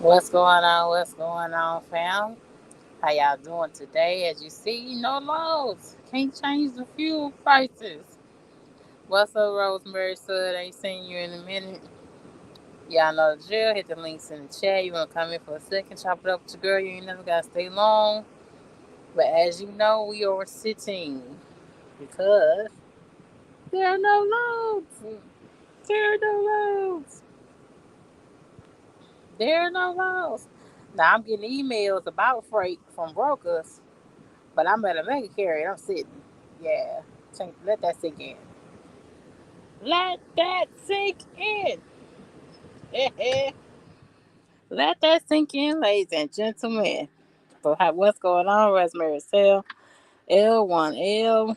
What's going on? What's going on, fam? How y'all doing today? As you see, no loads. Can't change the fuel prices. What's up, Rosemary Sud? Ain't seen you in a minute. Y'all know the drill. Hit the links in the chat. You want to come in for a second, chop it up with your girl. You ain't never got to stay long. But as you know, we are sitting because there are no loads. There are no loads. There are no loads. Now, I'm getting emails about freight from brokers. But I'm at a mega carrier. I'm sitting. Yeah. Let that sink in. Let that sink in. Let that sink in, ladies and gentlemen. So, what's going on, Rosemary Cell? L1L.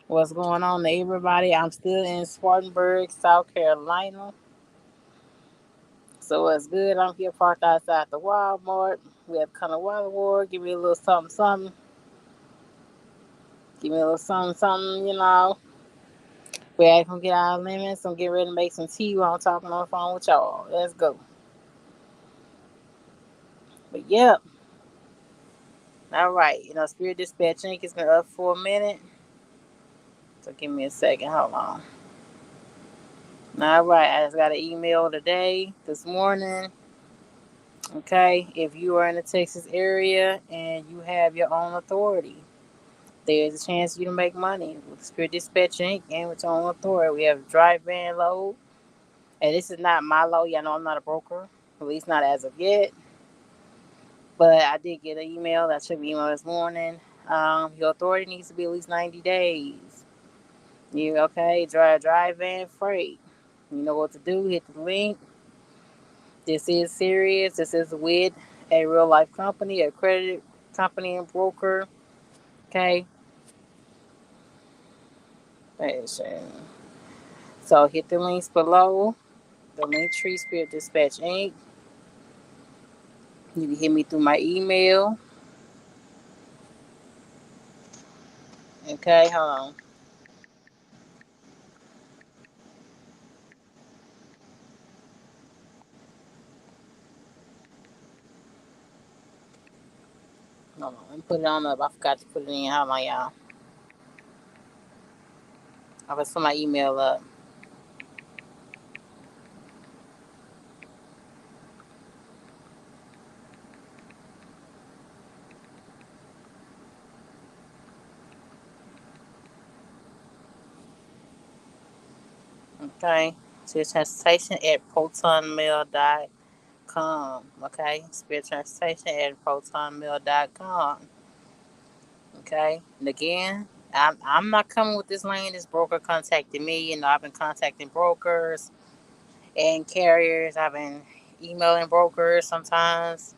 What's going on to everybody? I'm still in Spartanburg, South Carolina. So, what's good? I'm here parked outside the Walmart. We have kind of Water Award. Give me a little something, something. Give me a little something, something, you know. We ain't gonna get our limits. I'm getting ready to make some tea while I'm talking on the phone with y'all. Let's go. But yeah, all right. Spirit Dispatch Inc. has been up for a minute. So give me a second. Hold on. All right. I just got an email today, this morning. Okay. If you are in the Texas area and you have your own authority, there's a chance for you to make money with Spirit Dispatch Inc. and with your own authority. We have a drive van load. And this is not my load. Y'all know I'm not a broker, at least not as of yet. But I did get an email. I checked the email this morning. Your authority needs to be at least 90 days. You okay? Drive van freight. You know what to do. Hit the link. This is serious. This is with a real life company, a credit company and broker. Okay. So hit the links below. The link tree Spirit Dispatch Inc. You can hit me through my email. Okay, hold on. Hold on. Let me put it on up. I forgot to put it in. Hold on, y'all. I will put my email up. Okay. Spirit Transportation at protonmail.com. Okay. Spirit Transportation at protonmail.com. Okay. And again, I'm not coming with this lane. This broker contacted me. I've been contacting brokers and carriers. I've been emailing brokers sometimes.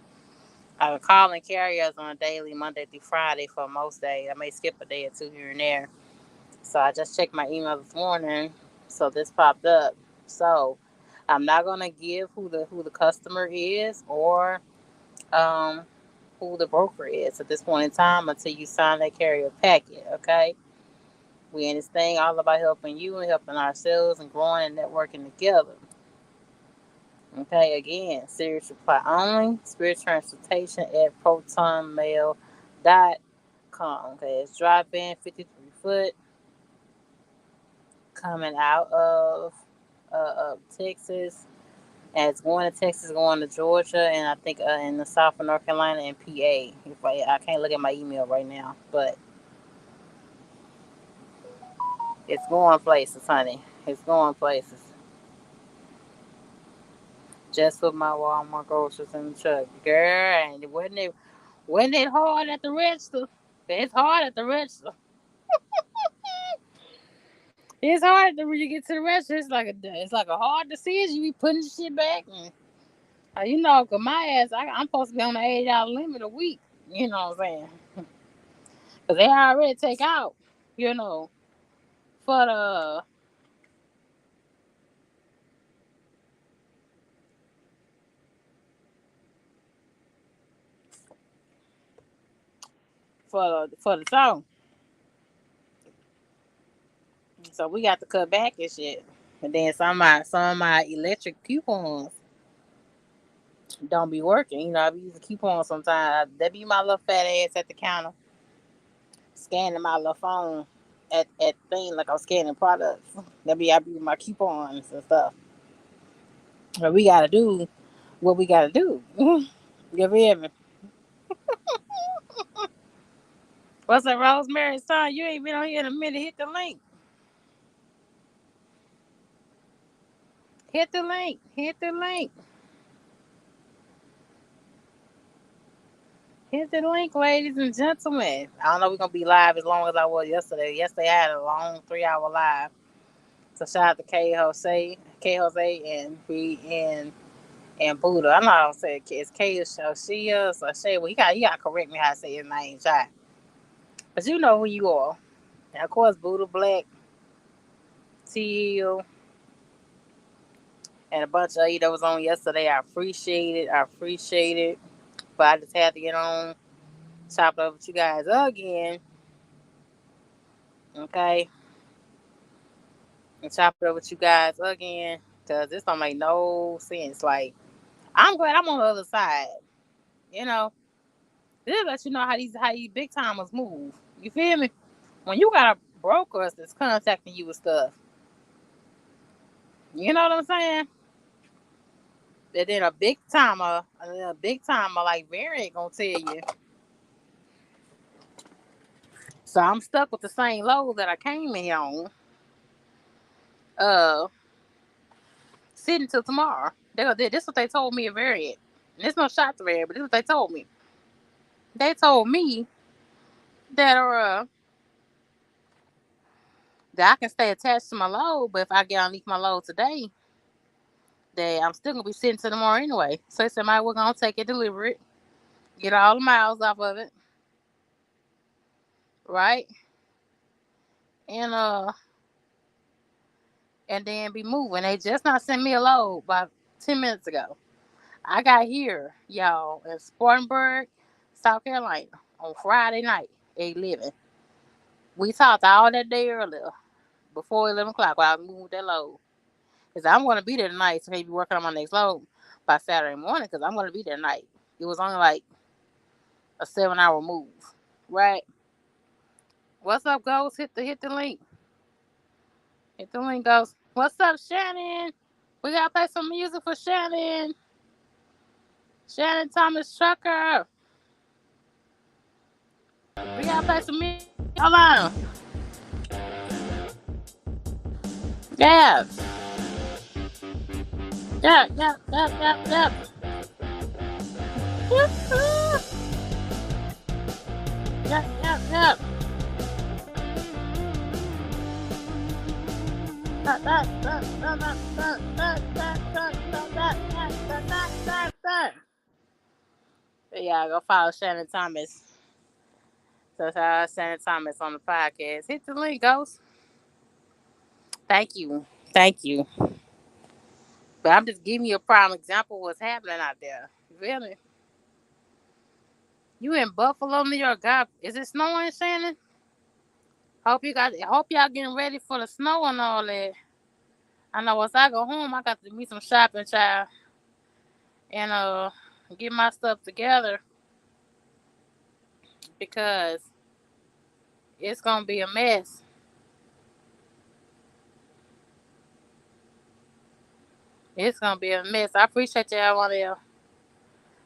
I've been calling carriers on a daily, Monday through Friday for most days. I may skip a day or two here and there. So I just checked my email this morning. So this popped up. So I'm not gonna give who the customer is or um, who the broker is at this point in time until you sign that carrier packet. Okay, we in this thing all about helping you and helping ourselves and growing and networking together. Okay, again, serious reply only. Spirit Transportation at protonmail.com. Okay, it's drop-in 53 foot coming out of Texas. And it's going to Texas, going to Georgia, and I think in the South of North Carolina and PA. If I can't look at my email right now, but it's going places, honey. It's going places. Just with my Walmart groceries in the truck, girl. And wasn't it hard at the register? It's hard at the register. It's hard when you get to the register. It's like a hard decision. You be putting shit back, and cause my ass, I'm supposed to be on the $80 limit a week. You know what I'm saying? Cause they already take out, you know, for the for the song. So we got to cut back and shit. And then some of my electric coupons. don't be working. You know, I be using coupons sometimes. That be my little fat ass at the counter, scanning my little phone at thing like I'm scanning products. That be I be with my coupons and stuff. But we gotta do what we gotta do. You feel me? What's up, Rosemary's son? You ain't been on here in a minute. Hit the link. Hit the link. Hit the link. Hit the link, ladies and gentlemen. I don't know if we're gonna be live as long as I was yesterday. Yesterday I had a long 3 hour live. So shout out to K Jose and and Buddha. I'm not gonna say it's K Shia or Shay. Well, you gotta correct me how I say his name, Shy. But you know who you are. And of course Buddha Black, T Hill, and a bunch of you that was on yesterday. I appreciate it. I appreciate it. But I just had to get on, chop it up with you guys again. Okay. And chop it up with you guys again. Cause this don't make no sense. Like, I'm glad I'm on the other side. You know, this lets you know how these big timers move. You feel me? When you got a broker that's contacting you with stuff, you know what I'm saying? And then a big timer like Barry ain't gonna tell you. So I'm stuck with the same load that I came in on. Uh, Sitting till tomorrow. This is what they told me at Variant. And it's no shot to Variant, but this is what they told me. They told me that that I can stay attached to my load, but if I get underneath my load today, that I'm still gonna be sitting till tomorrow anyway. So they said, "My, we're gonna take it, deliver it, get all the miles off of it, right, and and then be moving." They just not sent me a load about 10 minutes ago. I got here, y'all, in Spartanburg, South Carolina, on Friday night, 8/11. We talked all that day earlier, before 11 o'clock, while I was moving that load. Because I'm going to be there tonight, so maybe working on my next load by Saturday morning, because I'm going to be there tonight. It was only like a 7 hour move, right? What's up, Ghost? Hit the link. Hit the link, Ghost. What's up, Shannon? We got to play some music for Shannon. Shannon Thomas Trucker. We got to play some music. Hold on. Yeah. Yeah, yeah, yeah, yeah, yeah. Yeah, yeah, yeah. Yeah, go follow Shannon Thomas. So Shannon Thomas on the podcast. Hit the link, Ghost. Thank you. Thank you. But I'm just giving you a prime example of what's happening out there. You feel me? You in Buffalo, New York. God, is it snowing, Shannon? Hope y'all getting ready for the snow and all that. I know once I go home, I got to do some shopping, child, and get my stuff together because it's gonna be a mess. It's gonna be a mess. I appreciate y'all one there.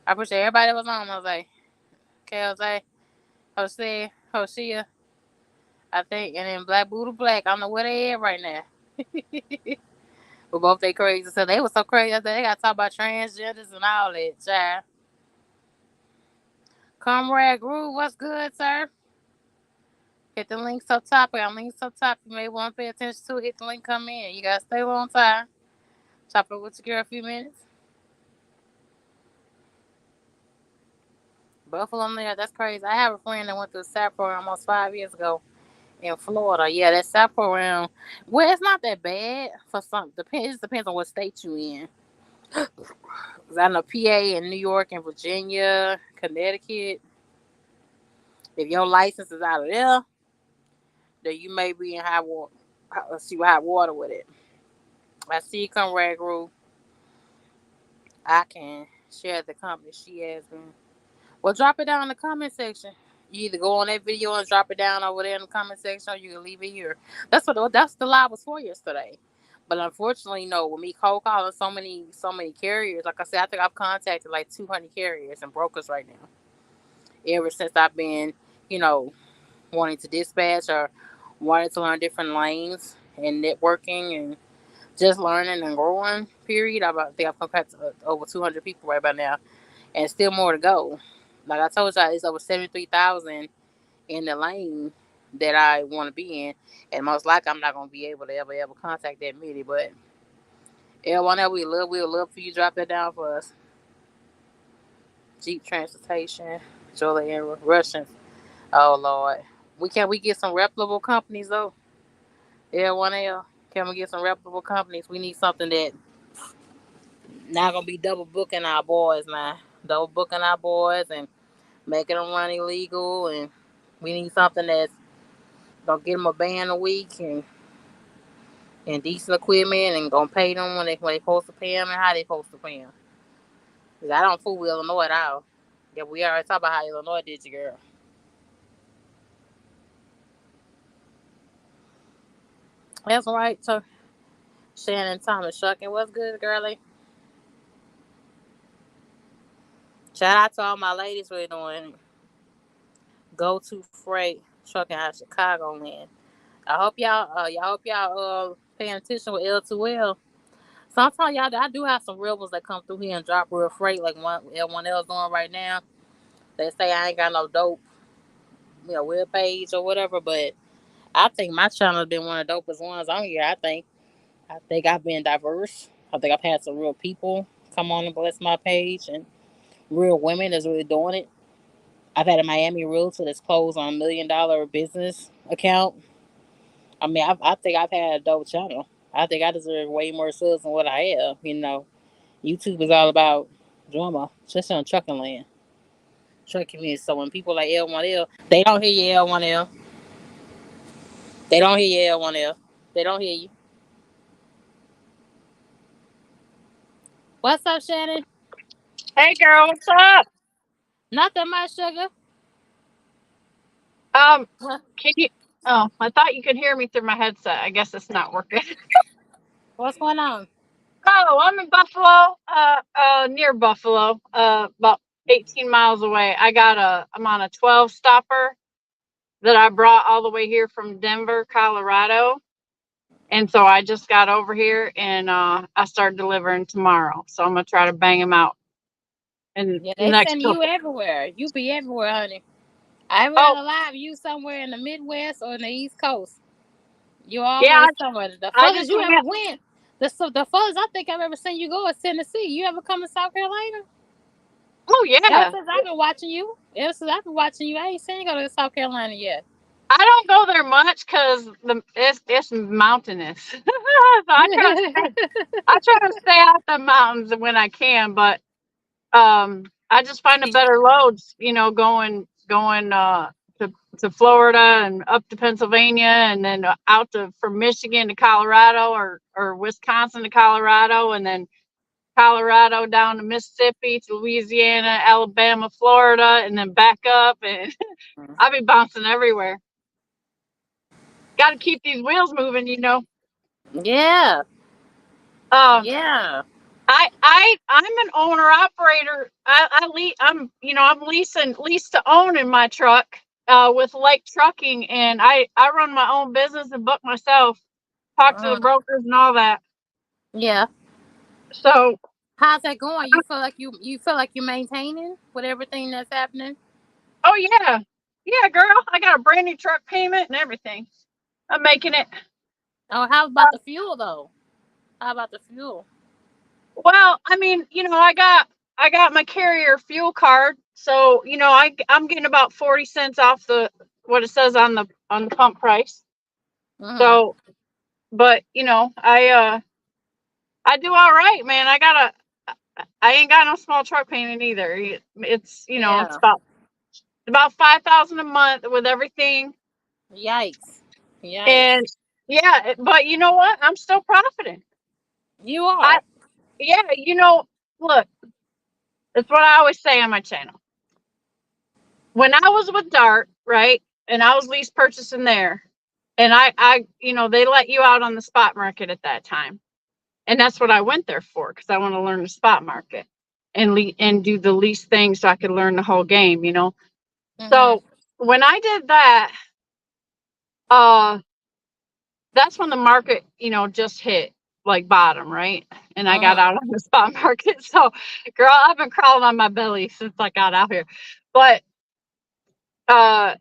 I appreciate everybody that was on Jose. Jose, Hoshea, I think, and then Black Buddha Black. I don't know where they at right now. But both they crazy. So they was so crazy. They got to talk about transgenders and all that, child. Comrade Groove, what's good, sir? Hit the links up top. I got links up top. You may want to pay attention to. Hit the link, come in. You got to stay a long time. Chop it with your girl a few minutes. Buffalo, New York, that's crazy. I have a friend that went through a SAP program almost 5 years ago in Florida. Yeah, that SAP program, well, it's not that bad for some. It just depends on what state you in. Because I know PA and New York and Virginia, Connecticut, if your license is out of there, then you may be in high water. Let's see hot water with it. I see you come Rag Groove. I can share the company she has been. Well, drop it down in the comment section. You either go on that video and drop it down over there in the comment section, or you can leave it here. That's the live was for yesterday. But unfortunately, with me cold calling so many carriers, like I said, I think I've contacted like 200 carriers and brokers right now. Ever since I've been, you know, wanting to dispatch or wanting to learn different lanes and networking and just learning and growing. Period. I think I've contacted over 200 people right by now, and still more to go. Like I told y'all, it's over 73,000 in the lane that I want to be in, and most likely I'm not gonna be able to ever contact that many. But everyone that we would love for you to drop that down for us. Jeep Transportation, Jolie and Russians. Oh Lord, we get some reputable companies though? L1L. Can we get some reputable companies? We need something that not gonna be double booking our boys now. Double booking our boys and making them run illegal, and we need something that's gonna get them a band a week and decent equipment and gonna pay them when they supposed to pay them and how they supposed to pay them. 'Cause I don't fool with Illinois at all. Yeah, we already talked about how Illinois did you, girl. That's right. So Shannon Thomas Shucking, what's good, girlie? Shout out to all my ladies we're doing Go To Freight trucking out of Chicago, man. I hope y'all paying attention with L2L. Sometimes y'all, I do have some rebels that come through here and drop real freight like one L1L's doing right now. They say I ain't got no dope, web page or whatever, but I think my channel's been one of the dopest ones on here. I think I've been diverse. I think I've had some real people come on and bless my page, and real women that's really doing it. I've had a Miami realtor that's closed on $1 million business account. I mean, I think I've had a dope channel. I think I deserve way more subs than what I have. YouTube is all about drama, especially on trucking land. Trucking is so when people like L1L, they don't hear you L1L. They don't hear you L1L. They don't hear you. What's up, Shannon? Hey girl, what's up? Nothing much, sugar. Um, What- can you? Oh, I thought you could hear me through my headset. I guess it's not working. What's going on? Oh, I'm in Buffalo, near Buffalo, about 18 miles away. I'm on a 12 stopper that I brought all the way here from Denver, Colorado. And so I just got over here and I start delivering tomorrow. So I'm gonna try to bang them out in Yeah, the they next send you couple. everywhere. You be everywhere, honey. I ever got Oh, alive, you somewhere in the Midwest or in the East Coast. You yeah, always somewhere. The I furthest just you went. ever went, the furthest I think I've ever seen you go is Tennessee. You ever come to South Carolina? Oh Ever yeah. since I've been watching you, I ain't seen you go to South Carolina yet. I don't go there much because it's mountainous. So I try to stay out the mountains when I can, but I just find a better loads, going to Florida and up to Pennsylvania and then out to from Michigan to Colorado or Wisconsin to Colorado and then Colorado down to Mississippi to Louisiana, Alabama, Florida, and then back up and I'll be bouncing everywhere. Got to keep these wheels moving. Yeah, Um, yeah. I'm an owner operator. I'm leasing lease to own in my truck with Lake Trucking, and I run my own business and book myself, talk to the Mm, brokers and all that. yeah. So, How's that going? You feel like you're maintaining with everything that's happening? oh yeah, yeah, girl, I got a brand new truck payment and everything. I'm making it. Oh, how about the fuel though? How about the fuel? Well, I mean, I got my carrier fuel card, so I'm getting about 40 cents off the what it says on the pump price. Mm, So, but I do all right, man. I ain't got no small truck payment either. It's yeah. about 5,000 a month with everything, Yikes. and Yikes. yeah, but you know what? I'm still profiting. You I are. Yeah, look. That's what I always say on my channel. When I was with Dart, right, and I was lease purchasing there, and they let you out on the spot market at that time, and that's what I went there for, because I want to learn the spot market and do the lease thing so I could learn the whole game. Mhm. So when I did that, uh, that's when the market, just hit like bottom, right? And I got Mhm. out on the spot market. So, girl, I've been crawling on my belly since I got out here. But uh,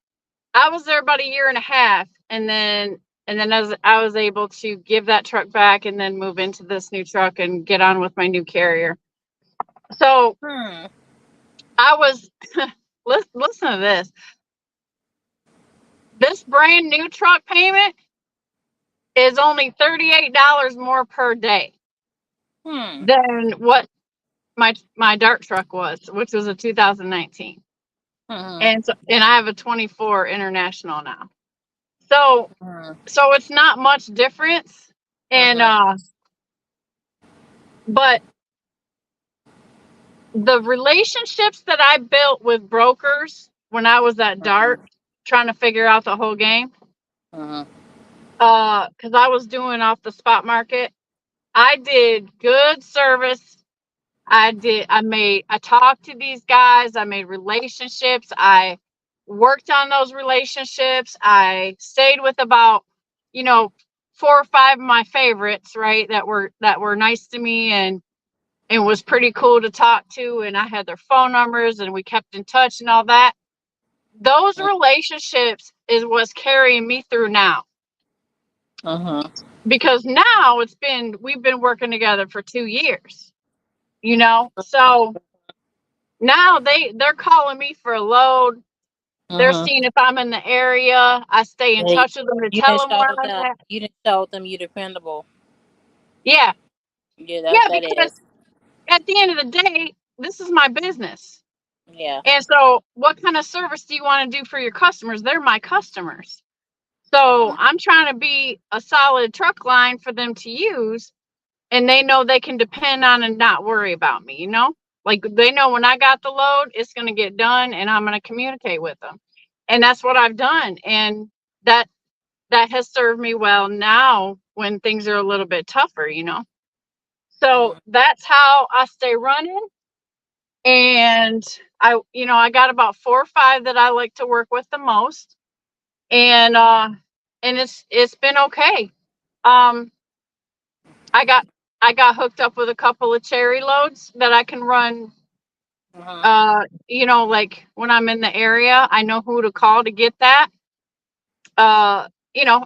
I was there about a year and a half, and then as I was able to give that truck back and then move into this new truck and get on with my new carrier. So Hmm. I was listen to this. This brand new truck payment is only $38 more per day Hmm. than what my Dart truck was, which was a 2019. Mhm. And I have a 24 International now. So Mhm. so it's not much difference. And Mhm. but the relationships that I built with brokers when I was at Dart trying to figure out the whole game, Mhm. because I was doing off the spot market, I did good service. I talked to these guys, I made relationships, I worked on those relationships, I stayed with about, you know, four or five of my favorites, right, that were nice to me and was pretty cool to talk to, and I had their phone numbers and we kept in touch and all that. Those relationships is what's carrying me through now. Mhm. Because now we've been working together for 2 years, so now they're calling me for a load. They're Mhm. seeing if I'm in the area. I stay in Yeah, touch with them to you tell didn't them show where I'm them. at. You didn't show them you dependable. Yeah, Yeah, yeah, that because is. at the end of the day, this is my business. Yeah. And so what kind of service do you want to do for your customers? They're my customers. So Mhm. I'm trying to be a solid truck line for them to use, and they know they can depend on and not worry about me. Like they know when I got the load, it's going to get done and I'm going to communicate with them. And that's what I've done. And that that has served me well now when things are a little bit tougher. So Mhm. that's how I stay running. And I got about four or five that I like to work with the most. And it's been okay. Um I got I got hooked up with a couple of cherry loads that I can run. Mhm. Like when I'm in the area, I know who to call to get that.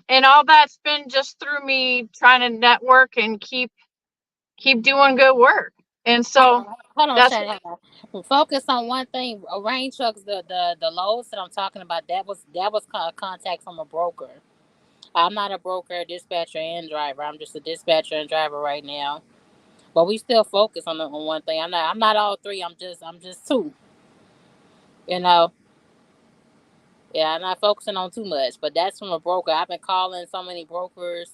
And all that's been just through me trying to network and keep doing good work. And Hold so on, hold on, that's Shady. Hold on. Focus on one thing. Rain trucks, the loads that I'm talking about. That was contact from a broker. I'm not a broker, dispatcher, and driver. I'm just a dispatcher and driver right now. But we still focus on one thing. I'm not all three. I'm just two. You know. Yeah, I'm not focusing on too much. But that's from a broker. I've been calling so many brokers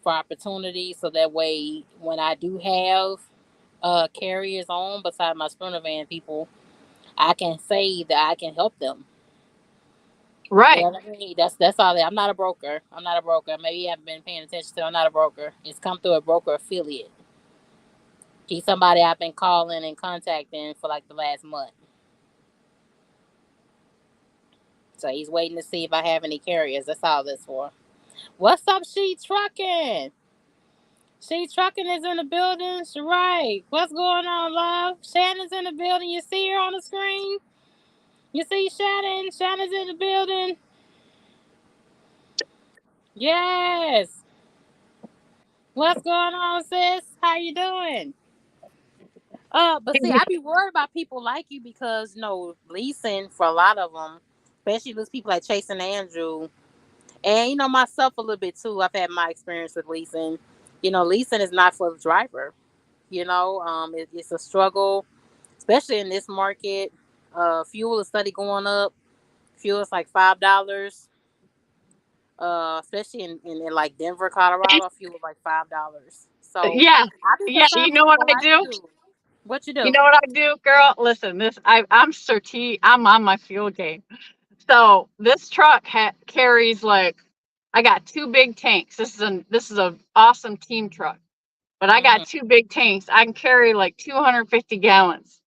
for opportunities, so that way when I do have carriers on beside my sprinter van people, I can say that I can help them. You right. know what I mean? That's all that. I'm not a broker. I'm not a broker. Maybe you haven't been paying attention to. I'm not a broker. It's come through a broker affiliate. He's somebody I've been calling and contacting for like the last month. So he's waiting to see if I have any carriers. That's all this for. What's up, She Trucking? She Trucking is in the building. Right. What's going on, love? Shannon's in the building. You see her on the screen? You see Shannon? Shannon's in the building. Yes. What's going on, sis? How you doing? But see, I be worried about people like you because leasing for a lot of them, especially those people like Chase and Andrew, and myself a little bit too. I've had my experience with leasing. Leasing is not for the driver. It's a struggle, especially in this market. Fuel is steady going up. Fuel is like $5. Especially in like Denver, Colorado, fuel is like $5. So Yeah. I be Yeah. concerned You for know what people I like do? you. What you You do? know what I do, girl? Listen, I'm on my fuel game. So this truck carries like I got two big tanks. This is a awesome team truck, but I got Mhm. two big tanks. I can carry like 250 gallons.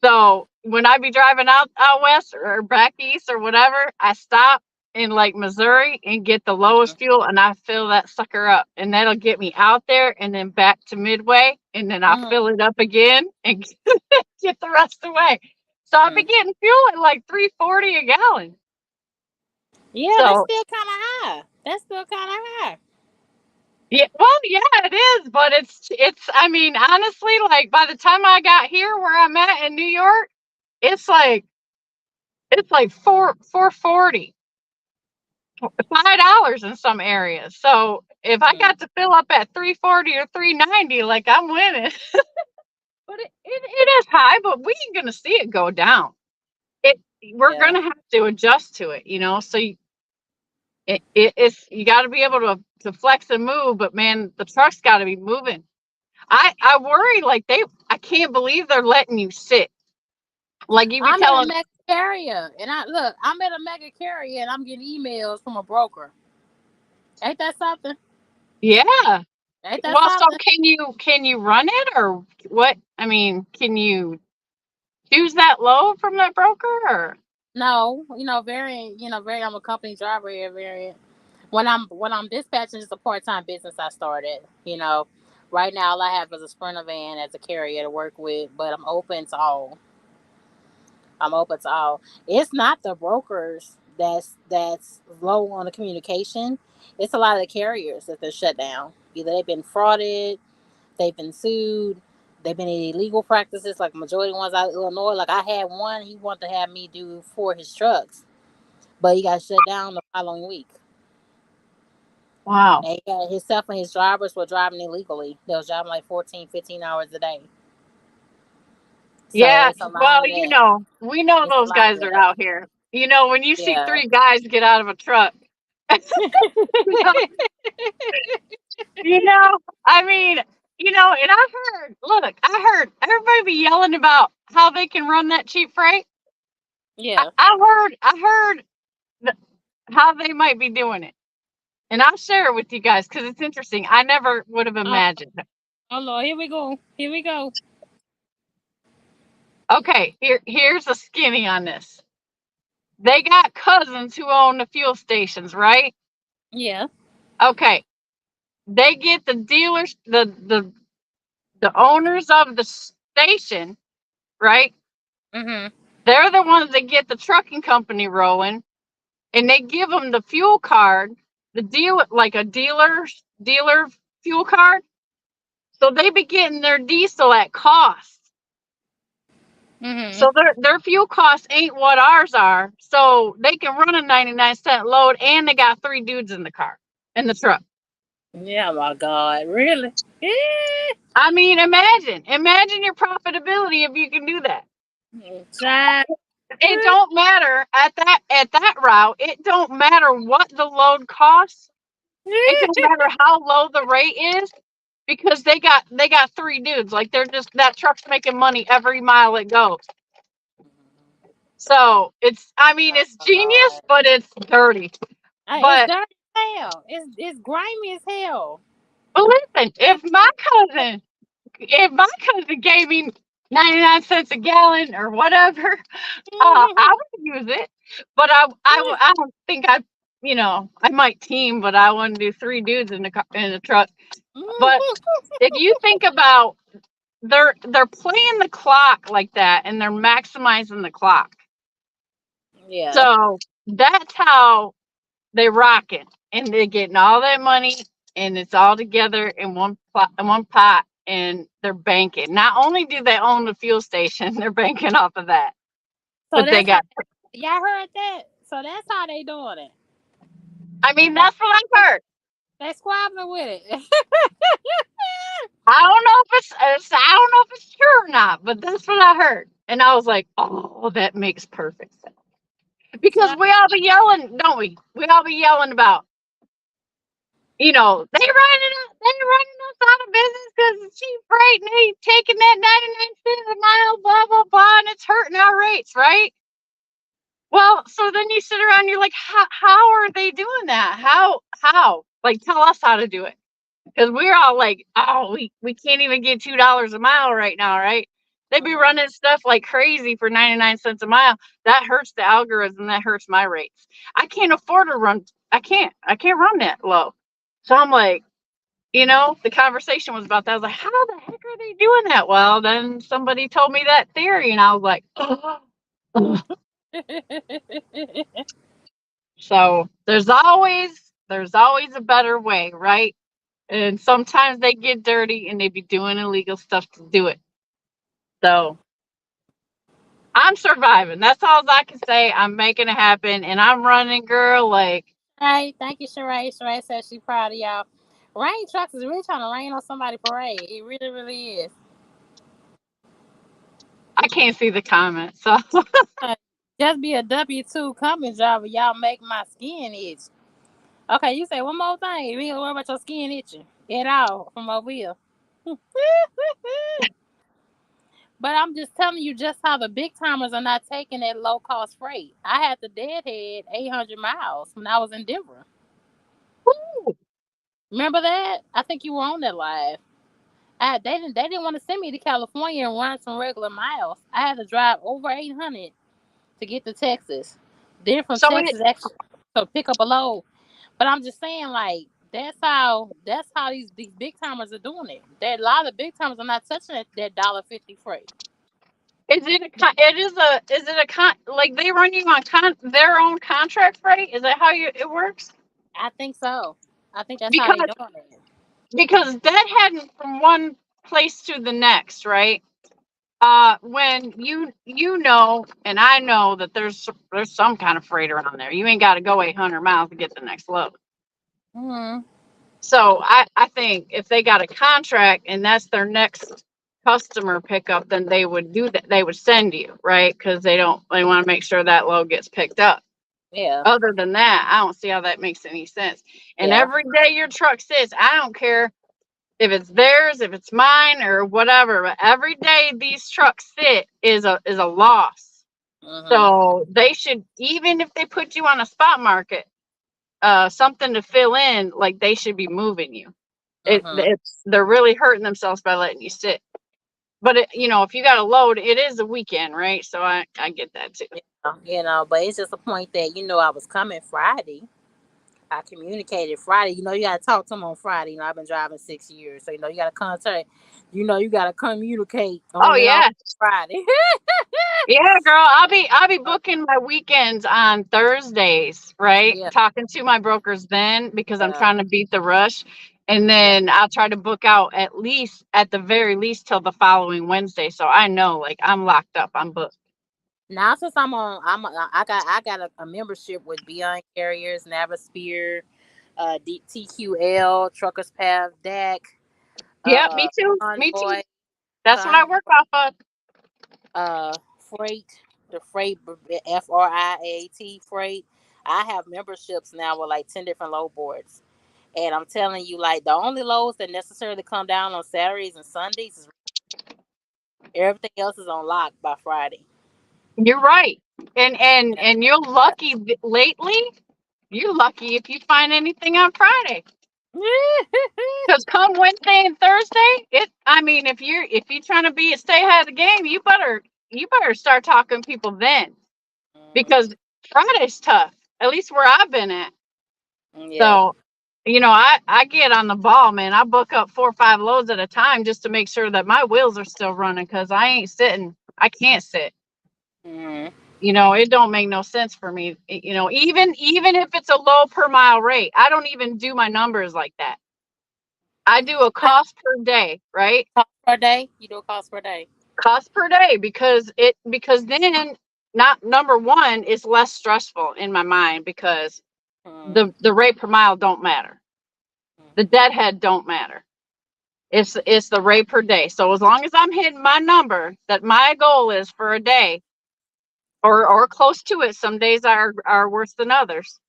So when I be driving out west or back east or whatever, I stop in like Missouri and get the Mhm. lowest fuel, and I fill that sucker up, and that'll get me out there and then back to Midway, and then I'll Mhm. fill it up again and get the rest away. So I've been Mhm. getting fuel at like 340 a gallon. Yeah, that's So still kind of high. That's still kind of high. yeah, well, yeah, it is, but it's. I mean, honestly, like by the time I got here where I'm at in New York, it's like four forty, $5 in some areas. So if I Mhm. got to fill up at 340 or 390, like I'm winning. But it is high, but we ain't gonna see it go down. It We're Yeah. gonna have to adjust to it, you know. So it's you got to be able to flex and move, but man, the truck's got to be moving. I worry like I can't believe they're letting you sit. Like you be I'm at a telling, mega carrier, and I'm at a mega carrier, and I'm getting emails from a broker. Ain't that something? yeah. Ain't that Well, so something? can you run it or what? I mean, can you choose that load from that broker or? No, variant. Variant. I'm a company driver here, variant. When I'm dispatching, it's a part time business I started. Right now all I have is a Sprinter van as a carrier to work with, but I'm open to all. I'm open to all. It's not the brokers that's low on the communication. It's a lot of the carriers that they're shut down. Either they've been frauded, they've been sued, they've been in illegal practices. Like majority of the ones out of Illinois. Like I had one, he wanted to have me do for his trucks, but he got shut down the following week. Wow. And himself and his drivers were driving illegally. They was driving like 14, 15 hours a day. So Yeah. it's a lot Well, of that. we know It's a those lot of guys are that. out here. When you see Yeah. three guys get out of a truck, you know, you know, I mean, and I heard everybody be yelling about how they can run that cheap freight. Yeah. I heard how they might be doing it. And I'll share it with you guys because it's interesting. I never would have Oh, imagined. oh Lord, here we go. Here we go. Okay, here's a skinny on this. They got cousins who own the fuel stations, right? Yeah. Okay, they get the dealers, the owners of the station, right? Mhm. They're the ones that get the trucking company rolling, and they give them the fuel card, the deal like a dealer fuel card. So they be getting their diesel at cost. Mhm. So their fuel costs ain't what ours are. So they can run a 99-cent load and they got three dudes in the car, in the truck. Yeah. My God. Really? Yeah. I mean, imagine your profitability if you can do that. Child. It don't matter at that route. It don't matter what the load costs. It don't matter how low the rate is because they got three dudes. Like they're just that truck's making money every mile it goes. So I mean, Oh it's my genius, God. but it's dirty. Hey, it's But dirty as hell. It's grimy as hell. listen, if my cousin gave me 99 cents a gallon or whatever, I would use it. But I don't think I might team, but I want to do three dudes in the truck. But if you think about they're playing the clock like that and they're maximizing the clock. Yeah. So that's how they rocking and they're getting all that money and it's all together in one pot and they're banking. Not only do they own the fuel station, they're banking off of that. So But they that's how got y'all heard that. So that's how they doing it. I mean They that's what I heard. they squabbling with it. I don't know if I don't know if it's true or not, but that's what I heard. And I was like, "Oh, that makes perfect sense." Because Child, we all be yelling, don't we? We all be yelling about They running us out of business because it's cheap freight and they taking that 99 cents a mile, blah blah blah, and it's hurting our rates, right? Well, so then you sit around, you're like, how are they doing that? How? Like, tell us how to do it. Because we're all like, oh, we can't even get $2 a mile right now, right? They be Mhm. running stuff like crazy for 99 cents a mile. That hurts the algorithm. That hurts my rates. I can't afford to run. I can't run that low. So I'm like, the conversation was about that. I was like, how the heck are they doing that? Well, then somebody told me that theory, and I was like, oh. So there's always a better way, right? And sometimes they get dirty and they be doing illegal stuff to do it. So I'm surviving. That's all I can say. I'm making it happen and I'm running, girl. Like, Hey, thank you, Sheree. Sheree says she's proud of y'all. Rain trucks is really trying to rain on somebody's parade. It really, really is. I can't see the comments. So Uh, Just be a W-2 company driver. Y'all make my skin itch. Okay, you say one more thing. You ain't gonna worry about your skin itching at all from over here. But I'm just telling you just how the big timers are not taking that low cost freight. I had the deadhead 800 miles when I was in Denver. Remember that? I think you were on that live. They didn't want to send me to California and run some regular miles. I had to drive over 800 to get to Texas. Then from so it Texas actually to pick up a load. But I'm just saying, like, that's how these big timers are doing it. That a lot of big timers are not touching that $1.50 freight. is it a like they run you on their own contract rate? Is that how it works? I think so. I think that's how they Because doing it. that hadn't from one place to the next, right? When and I know that there's some kind of freight around there. You ain't got to go 800 miles to get the next load. Hmm. So I think if they got a contract and that's their next customer pickup, then they would do that. They would send you, right? Because they want to make sure that load gets picked up. Yeah. Other than that, I don't see how that makes any sense. And Yeah. every day your truck sits, I don't care if it's theirs, if it's mine, or whatever. But every day these trucks sit is a loss. Hmm. So they should, even if they put you on a spot market, something to fill in, like they should be moving you. Hmm. They're really hurting themselves by letting you sit. But if you got a load, it is a weekend, right? So I get that too. But it's just a point that I was coming Friday. I communicated Friday. You got to talk to them on Friday. I've been driving 6 years, so you got to contact. You got to communicate Oh on and off yeah, Friday. yeah, girl. I'll be booking my weekends on Thursdays, right? Yeah. Talking to my brokers then because I'm Yeah. trying to beat the rush, and Yeah. then I'll try to book out at the very least till the following Wednesday. So I know, like, I'm locked up. I'm booked. Now since I got a membership with Beyond Carriers, Navisphere, TQL, Truckers Path, DAC, Yep, me uh, too. Me too. Convoy, That's what I Convoy, work off of. Freight, the Freight, FRIAT Freight. I have memberships now with like 10 different load boards. And I'm telling you, like, the only loads that necessarily come down on Saturdays and Sundays is everything else is on lock by Friday. You're right. And you're lucky lately. You're lucky if you find anything on Friday. Because come Wednesday and Thursday, I mean, if you're trying to stay ahead of the game, you better start talking to people then. Mhm. Because Friday's tough. At least where I've been at. Yeah. So, I get on the ball, man. I book up 4 or 5 loads at a time just to make sure that my wheels are still running because I ain't sitting. I can't sit. Mhm. It don't make no sense for me. Even if it's a low per mile rate, I don't even do my numbers like that. I do a cost per day, right? Cost per day? You do a cost per day. Cost per day because then not number one is less stressful in my mind because Mhm. the rate per mile don't matter. The deadhead don't matter. It's the rate per day. So as long as I'm hitting my number that my goal is for a day or close to it, some days are worse than others,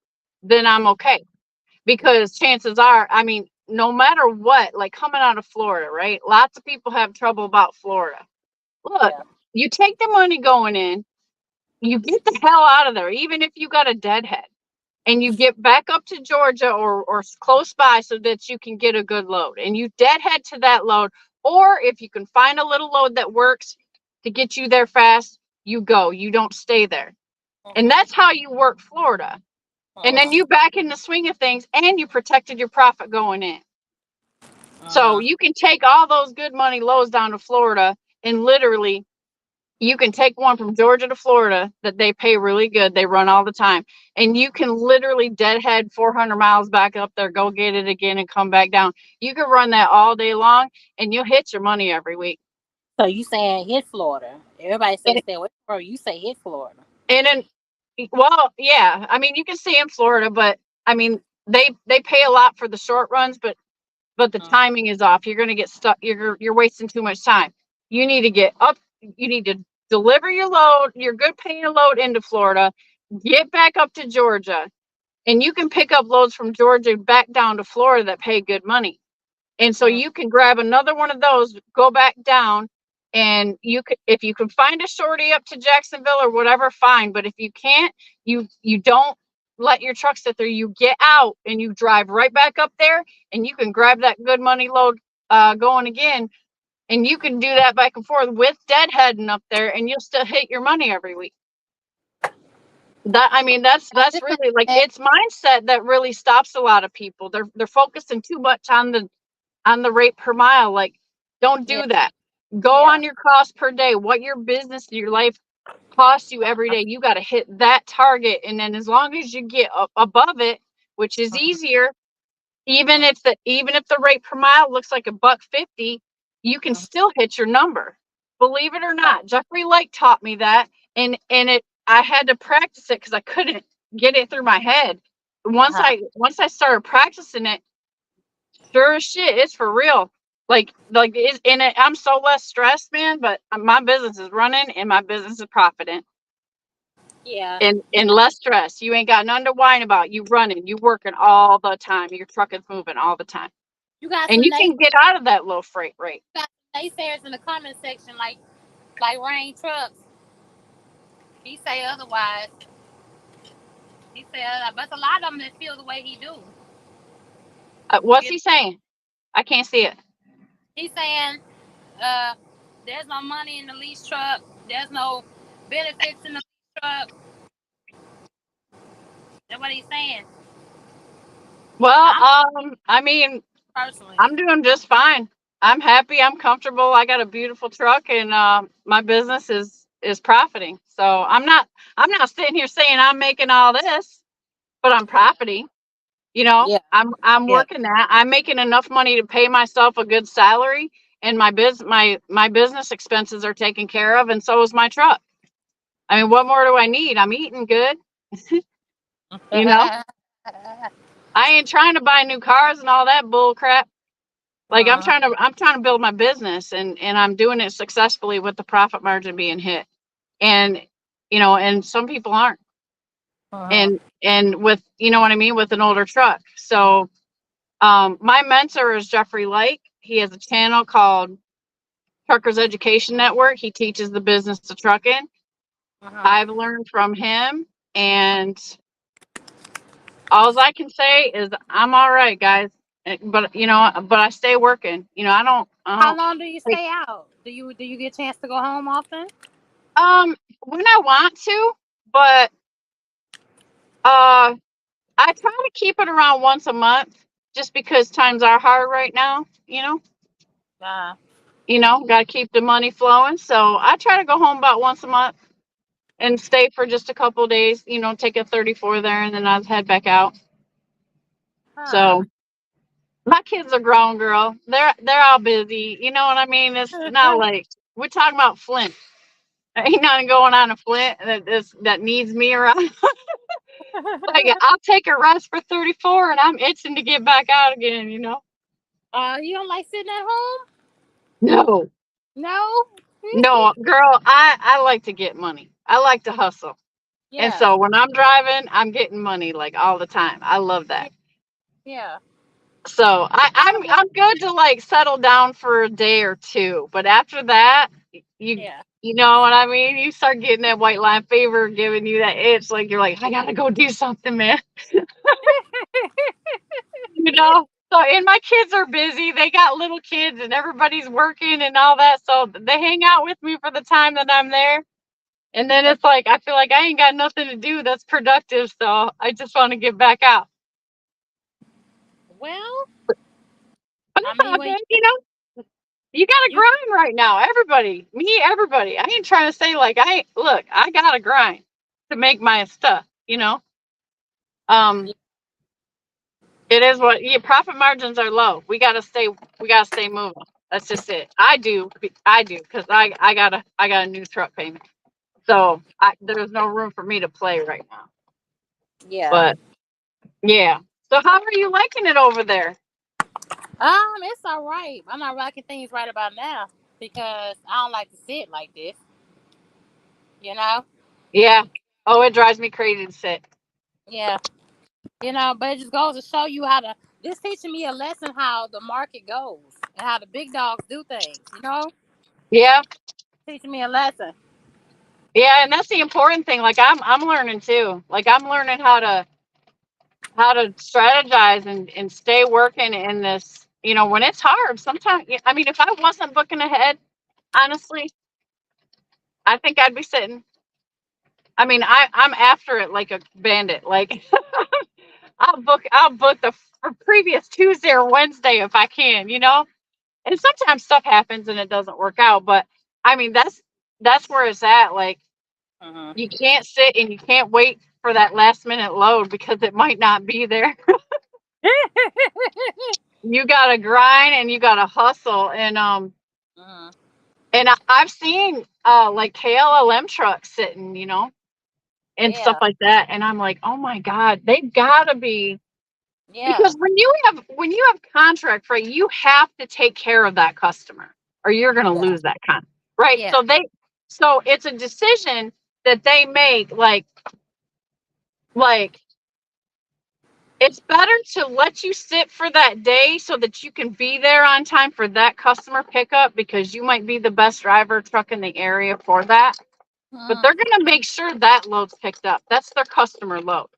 then I'm okay. because chances are, I mean, no matter what, like coming out of Florida, right? Lots of people have trouble about Florida. Look, Yeah. you take the money going in, you get the hell out of there, even if you got a deadhead, and you get back up to Georgia or close by so that you can get a good load, and you deadhead to that load. Or if you can find a little load that works to get you there fast, you go. You don't stay there. And Mhm. that's how you work Florida. And then Mhm. you back in the swing of things, and you protected your profit going in. So Mhm. you can take all those good money lows down to Florida, and literally you can take one from Georgia to Florida that they pay really good. They run all the time. And you can literally deadhead 400 miles back up there, go get it again and come back down. You can run that all day long and you'll hit your money every week. So you saying hit Florida? Everybody say And, stay away from Florida. You say hit Florida. and then, well, yeah, I mean, you can see in Florida, but I mean, they pay a lot for the short runs, but the Mhm. timing is off. You're going to get stuck. You're wasting too much time. You need to get up. You need to deliver your load, your good paying load into Florida, get back up to Georgia, and you can pick up loads from Georgia back down to Florida that pay good money. And so Mhm. you can grab another one of those, go back down, and you could, if you can find a shorty up to Jacksonville or whatever, fine. But if you can't, you don't let your truck sit there. You get out and you drive right back up there, and you can grab that good money load going again, and you can do that back and forth with deadheading up there, and you'll still hit your money every week. That, I mean, that's really like, it's mindset that really stops a lot of people. They're focusing too much on the rate per mile. Like, don't Yeah. do that. Go Yeah. on your cost per day. What your business, your life costs you every day. You got to hit that target. And then as long as you get above it, which is Mhm. easier, Mhm. even if the rate per mile looks like $1.50, you can Mhm. still hit your number. Believe it or Right. not, Jeffrey Lake taught me that, and it I had to practice it because I couldn't get it through my head. Uh huh. Once I started practicing it, sure as shit, it's for real. Like it's in it. I'm so less stressed, man. But my business is running and my business is profiting, Yeah. and less stress. You ain't got nothing to whine about. You running, you working all the time. Your truck is moving all the time, You got and some you can get out of that low freight rate. naysayers in the comment section, like Rain Trucks. He say otherwise. He say, but a lot of them that feel the way he do. What's You, he saying? I can't see it. he's saying, uh, there's no money in the lease truck. There's no benefits in the lease truck. That's what he's saying. Well, I'm I mean, personally. I'm doing just fine. I'm happy. I'm comfortable. I got a beautiful truck, and my business is profiting. So I'm not sitting here saying I'm making all this, but I'm profiting. You know, Yeah. I'm Yeah. working that. I'm making enough money to pay myself a good salary, and my business expenses are taken care of, and so is my truck. I mean, what more do I need? I'm eating good. You know, I ain't trying to buy new cars and all that bull crap. Like, uh-huh. I'm trying to build my business, and I'm doing it successfully with the profit margin being hit. And and some people aren't. Uh-huh. And with, you know what I mean, with an older truck. So my mentor is Jeffrey Lake. He has a channel called Truckers Education Network. He teaches the business of trucking. Uh-huh. I've learned from him, and all I can say is I'm all right, guys. But but I stay working. I How don't long do you like, stay out? Do you get a chance to go home often? when I want to, but uh I try to keep it around once a month just because times are hard right now, Nah. got to keep the money flowing. So I try to go home about once a month and stay for just a couple of days, take a 34 there, and then I'll head back out. Huh. So my kids are grown, girl. They're all busy. You know what I mean? It's not like we're talking about Flint. Ain't nothing going on in Flint that needs me around. Like, I'll take a rest for 34, and I'm itching to get back out again. You don't like sitting at home? No, No. no, girl, I like to get money. I like to hustle. And Yeah. so when I'm driving, I'm getting money like all the time. I love Yeah. that. Yeah. So Yeah. I'm good to like settle down for a day or two, but after that, you Yeah. you know what I mean. You start getting that white line fever, giving you that itch, like you're like, I gotta go do something, man. You know. So and my kids are busy. They got little kids, and everybody's working and all that. So they hang out with me for the time that I'm there. And then it's like I feel like I ain't got nothing to do that's productive, so I just want to get back out. Well, But I it's mean, all when good, you know. You gotta you grind right now. Everybody, me, everybody. I ain't trying to say like I ain't. Look, I gotta grind to make my stuff. You know, um, it is what. Yeah, profit margins are low. We gotta stay. We gotta stay moving. That's just it. I do because I got a new truck payment. So there's no room for me to play right now. yeah. But yeah. So how are you liking it over there? It's all right. I'm not rocking things right about now because I don't like to sit like this. You know. Yeah. Oh, it drives me crazy to sit. Yeah. But it just goes to show you how to. This teaching me a lesson how the market goes and how the big dogs do things. Yeah. Teaching me a lesson. Yeah, and that's the important thing. Like I'm learning too. Like I'm learning how to strategize and stay working in this. You know, when it's hard, sometimes. I mean, if I wasn't booking ahead, honestly, I think I'd be sitting. I mean, I'm after it like a bandit. Like I'll book the previous Tuesday or Wednesday if I can. You know, and sometimes stuff happens and it doesn't work out. But I mean, that's where it's at. Like Hmm. you can't sit and you can't wait for that last minute load because it might not be there. You gotta grind and you gotta hustle Hmm. and I've seen like KLLM trucks sitting, you know, and stuff Yeah. like that, and I'm like, oh my god, they've gotta be Yeah. because when you have contract freight, you have to take care of that customer or you're gonna Yeah. lose that con right. Yeah. So it's a decision that they make like it's better to let you sit for that day so that you can be there on time for that customer pickup because you might be the best driver truck in the area for that. But they're Hmm. going to make sure that load's picked up. That's their customer load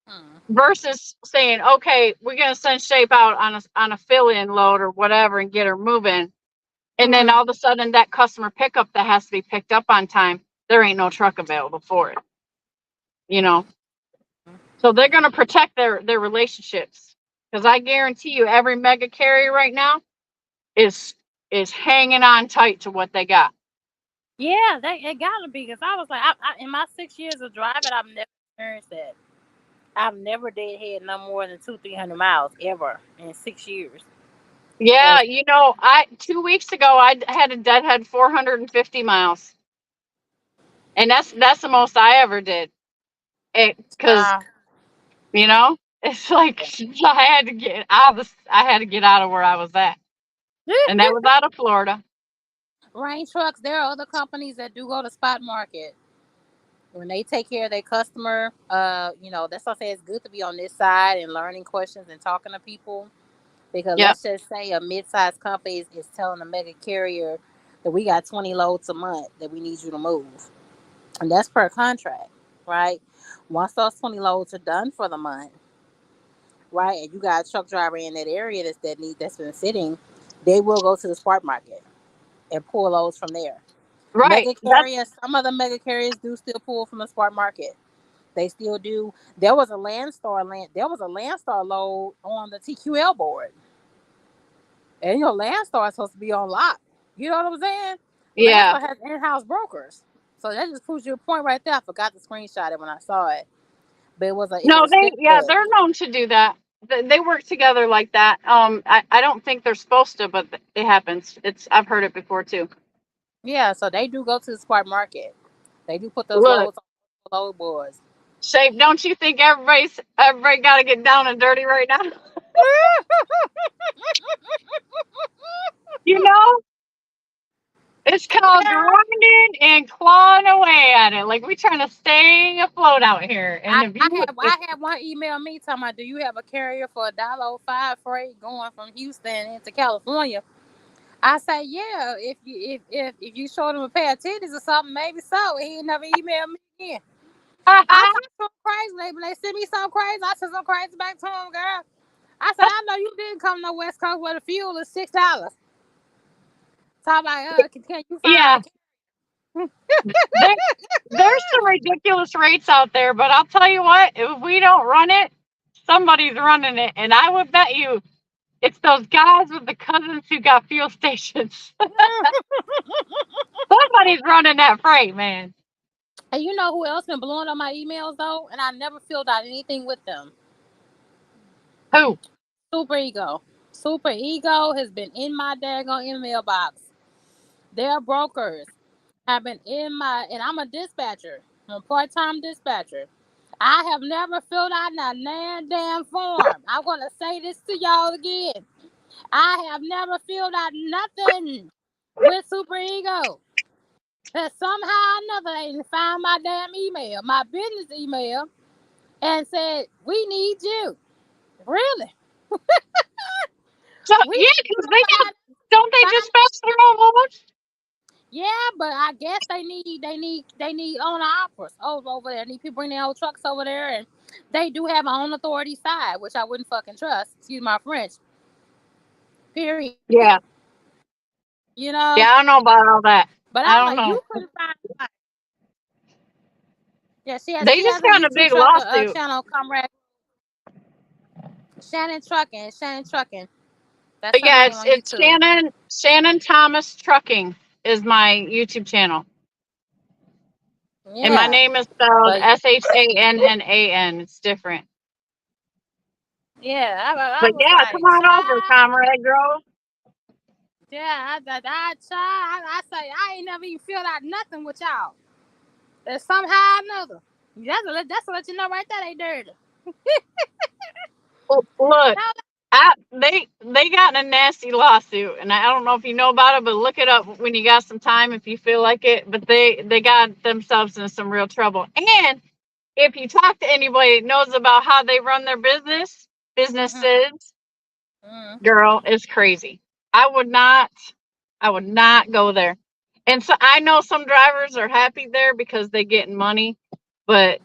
Hmm. versus saying, okay, we're going to send Shape out on a fill-in load or whatever and get her moving. And then Hmm. all of a sudden that customer pickup that has to be picked up on time, there ain't no truck available for it, you know? So they're going to protect their relationships because I guarantee you, every mega carrier right now is is hanging on tight to what they got. Yeah, it gotta be because I was like, in my 6 years of driving, I've never experienced that. I've never did head no more than 200-300 miles ever in 6 years. And Yeah, you know, I 2 weeks ago I had a deadhead 450 miles, and that's the most I ever did. It because uh, you know it's like I had to get out of I had to get out of where I was at, and that was out of Florida. Rain trucks. There are other companies that do go to spot market when they take care of their customer. That's why I say it's good to be on this side and learning questions and talking to people. Because Yep. let's just say a mid-sized company is telling a mega carrier that we got 20 loads a month that we need you to move, and that's per contract, right? Once those 20 loads are done for the month, right, and you got a truck driver in that area that's been sitting, they will go to the spot market and pull loads from there. Right. Mega That's carriers, some of the mega carriers do still pull from the spot market. They still do. There was a Landstar load on the TQL board, and Landstar is supposed to be on lock. You know what I'm saying? yeah. Landstar has in-house brokers, so that just proves your point right there. I forgot to screenshot it when I saw it, but it was No, a steady they're leg. known to do that. They work together like that. I don't think they're supposed to, but it happens. It's I've heard it before too. Yeah, so they do go to the spot market. They do put those Look, loads on load boards. Shape, don't you think everybody got to get down and dirty right now? You know, It's called grinding and clawing away at it. Like we trying to stay afloat out here. And I, if I you, have I have one email me talking about, do you have a carrier for $1.05 freight going from Houston into California? I say, yeah. If you showed him a pair of titties or something, maybe so. He ain't never emailed me again. I talk to him crazy. They send me something crazy. I send some crazy back to him, girl. I said, I know you didn't come to the West Coast where the fuel is $6. Talk about, can you find yeah, a there, there's some ridiculous rates out there, but I'll tell you what, if we don't run it, somebody's running it. And I would bet you it's those guys with the cousins who got fuel stations. Somebody's running that freight, man. And you know who else been blowing on my emails though? And I never filled out anything with them. Who? Super Ego. Super Ego has been in my daggone email box. Their brokers have been in my, and I'm a dispatcher. I'm a part-time dispatcher. I have never filled out a damn form. I'm gonna say this to y'all again. I have never filled out nothing with Super Ego. That somehow or another they didn't find my damn email, my business email, and said, we need you. Really? So We yeah, need you because to they got, don't they find dispatch their own loads? Yeah, but I guess they need owner operas over there. They need people bring their own trucks over there, and they do have an own authority side, which I wouldn't fucking trust. Excuse my French. Period. Yeah, You know. yeah, I don't know about all that. But I I'm don't like, know. you couldn't find one. Yeah, They she just has a got a YouTube big truck lawsuit. channel, comrade Shannon Trucking. Shannon Trucking. That's But her yeah, name it's on it's YouTube. Shannon Thomas Trucking is my YouTube channel, and my Yeah, name is spelled but SHANNAN. It's different. yeah, I But was yeah, come like, on over, child. Comrade Grove. Yeah, I child. I say I ain't never even filled out nothing with y'all. That somehow or another. That's to let you know right there they dirty. Look, No, they got in a nasty lawsuit, and I don't know if you know about it, but look it up when you got some time if you feel like it. But they got themselves in some real trouble. And if you talk to anybody that knows about how they run their mm-hmm, businesses, mm-hmm. girl, it's crazy. I would not I would not go there. And so I know some drivers are happy there because they getting money, but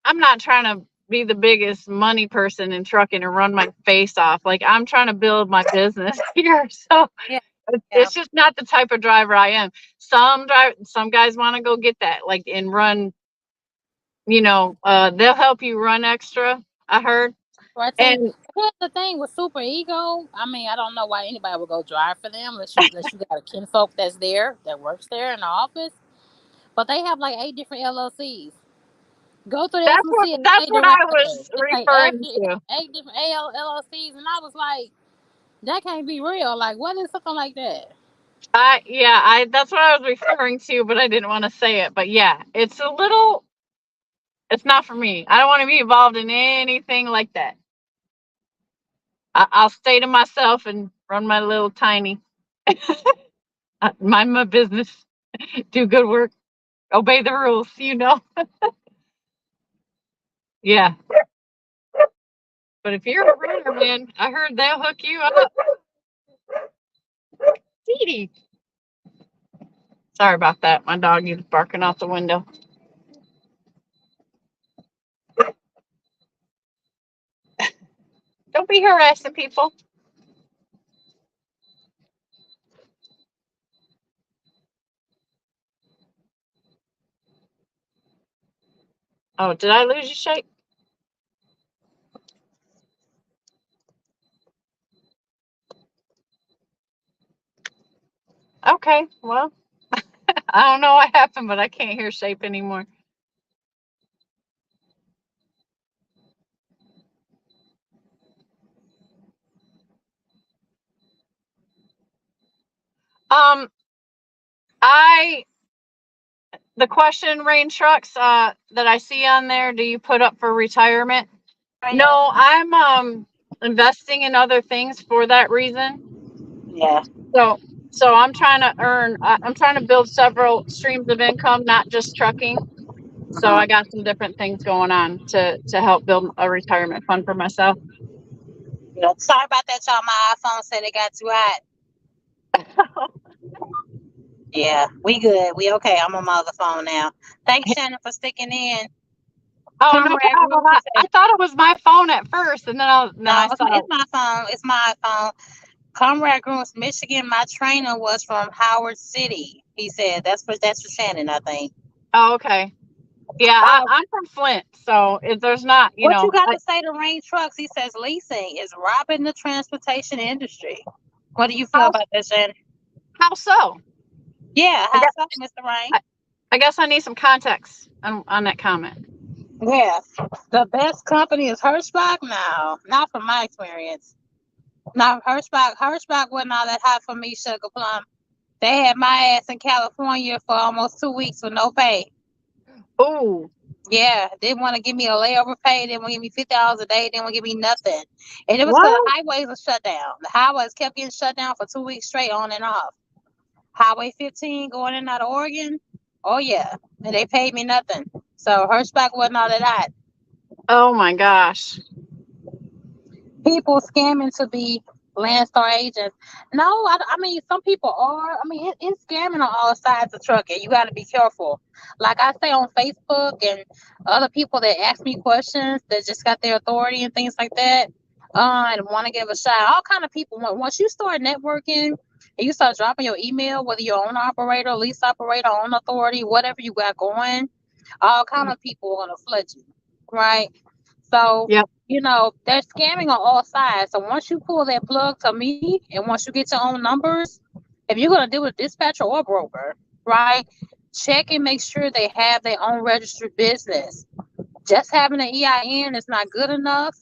I'm not trying to be the biggest money person in trucking and run my face off. Like I'm trying to build my business here. So Yeah, yeah. it's just not the type of driver I am. Some guys want to go get that like and run, they'll help you run extra, I heard. Well, I tell you, And here's the thing with Super Ego. I mean, I don't know why anybody would go drive for them unless you got a kinfolk that's there that works there in the office. But they have like 8 different LLCs. Go through the FMC and that's eight what I directors. was It's like referring to. 8 different LLCs, and I was like, that can't be real. Like, what is something like that? I that's what I was referring to, but I didn't want to say it. But yeah, it's not for me. I don't want to be involved in anything like that. I'll stay to myself and run my little tiny, mind my business, do good work, obey the rules. Yeah. But if you're a runner, man, I heard they'll hook you up. Edie. Sorry about that. My dog is barking out the window. Don't be harassing people. Oh, did I lose you, Shape? Okay, well, I don't know what happened, but I can't hear Shape anymore. Um, I the question rain trucks that I see on there, do you put up for retirement? Yeah. No, I'm investing in other things for that reason. Yeah. So So I'm trying to I'm trying to build several streams of income, not just trucking. So Uh-huh. I got some different things going on to help build a retirement fund for myself. Sorry about that, y'all. My iPhone said it got too hot. Yeah, we good. We okay. I'm on my other phone now. Thanks, Shannon, for sticking in. Oh, no Comrade problem. Group, he I said, thought it was my phone at first, and then no, I saw. it's my phone. It's my phone. Comrade Grooms, Michigan. My trainer was from Howard City. He said that's for Shannon, I think. Oh, okay. Yeah, Uh, I'm from Flint, so if there's not, what you got to say to Rain Trucks? He says leasing is robbing the transportation industry. What do you feel how about that, Shannon? how so? Yeah, I how guess so, Mr. Rain? I, I guess I need some context on that comment. Yeah, the best company is Hirschbach. No, not from my experience. Now Hirschbach wasn't all that hot for me, Sugar Plum. They had my ass in California for almost 2 weeks with no pay. Oh, Yeah, didn't want to give me a layover pay. Didn't want to give me $50 a day. Didn't want to give me nothing. And it was because what? the highways were shut down. The highways kept getting shut down for 2 weeks straight, on and off. Highway 15 going in and out of Oregon. Oh yeah, and they paid me nothing. So Hirschbach wasn't all that hot. Oh my gosh. People scamming to be Landstar agents. No, I mean, some people are. I mean, it's scamming on all sides of trucking. You got to be careful. Like I say on Facebook and other people that ask me questions that just got their authority and things like that, and want to give a shot. All kind of people. Once you start networking and you start dropping your email, whether you're owner operator, lease operator, own authority, whatever you got going, all kind of people are gonna flood you, right? So, Yep. they're scamming on all sides. So once you pull that plug to me and once you get your own numbers, if you're going to deal with a dispatcher or broker, right, check and make sure they have their own registered business. Just having an EIN is not good enough.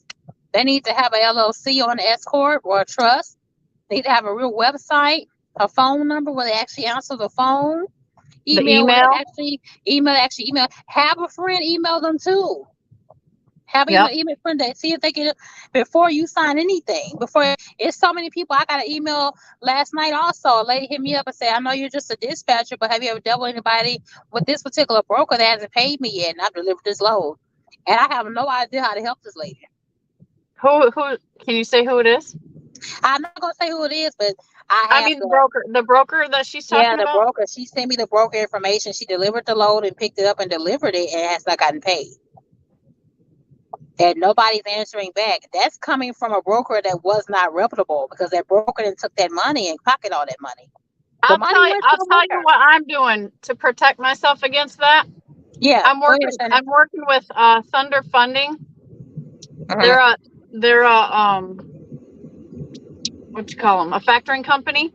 They need to have a LLC or an S corp or a trust. They need to have a real website, a phone number where they actually answer the phone, The email where they email. actually email. Have a friend email them too. Have an Yep. email friend that see if they can before you sign anything. Before it's so many people. I got an email last night also. A lady hit me up and said, I know you're just a dispatcher, but have you ever dealt with anybody with this particular broker that hasn't paid me yet? And I've delivered this load. And I have no idea how to help this lady. Who can you say who it is? I'm not gonna say who it is, but I I have mean the the broker that she's yeah, talking the about. broker. She sent me the broker information. She delivered the load and picked it up and delivered it and has not gotten paid. And nobody's answering back. That's coming from a broker that was not reputable because that broker then took that money and pocketed all that money. The money went I'll tell you somewhere. what I'm doing to protect myself against that. Yeah, go ahead, Shannon. I'm working with Thunder Funding. Uh-huh. They're a what you call them, a factoring company.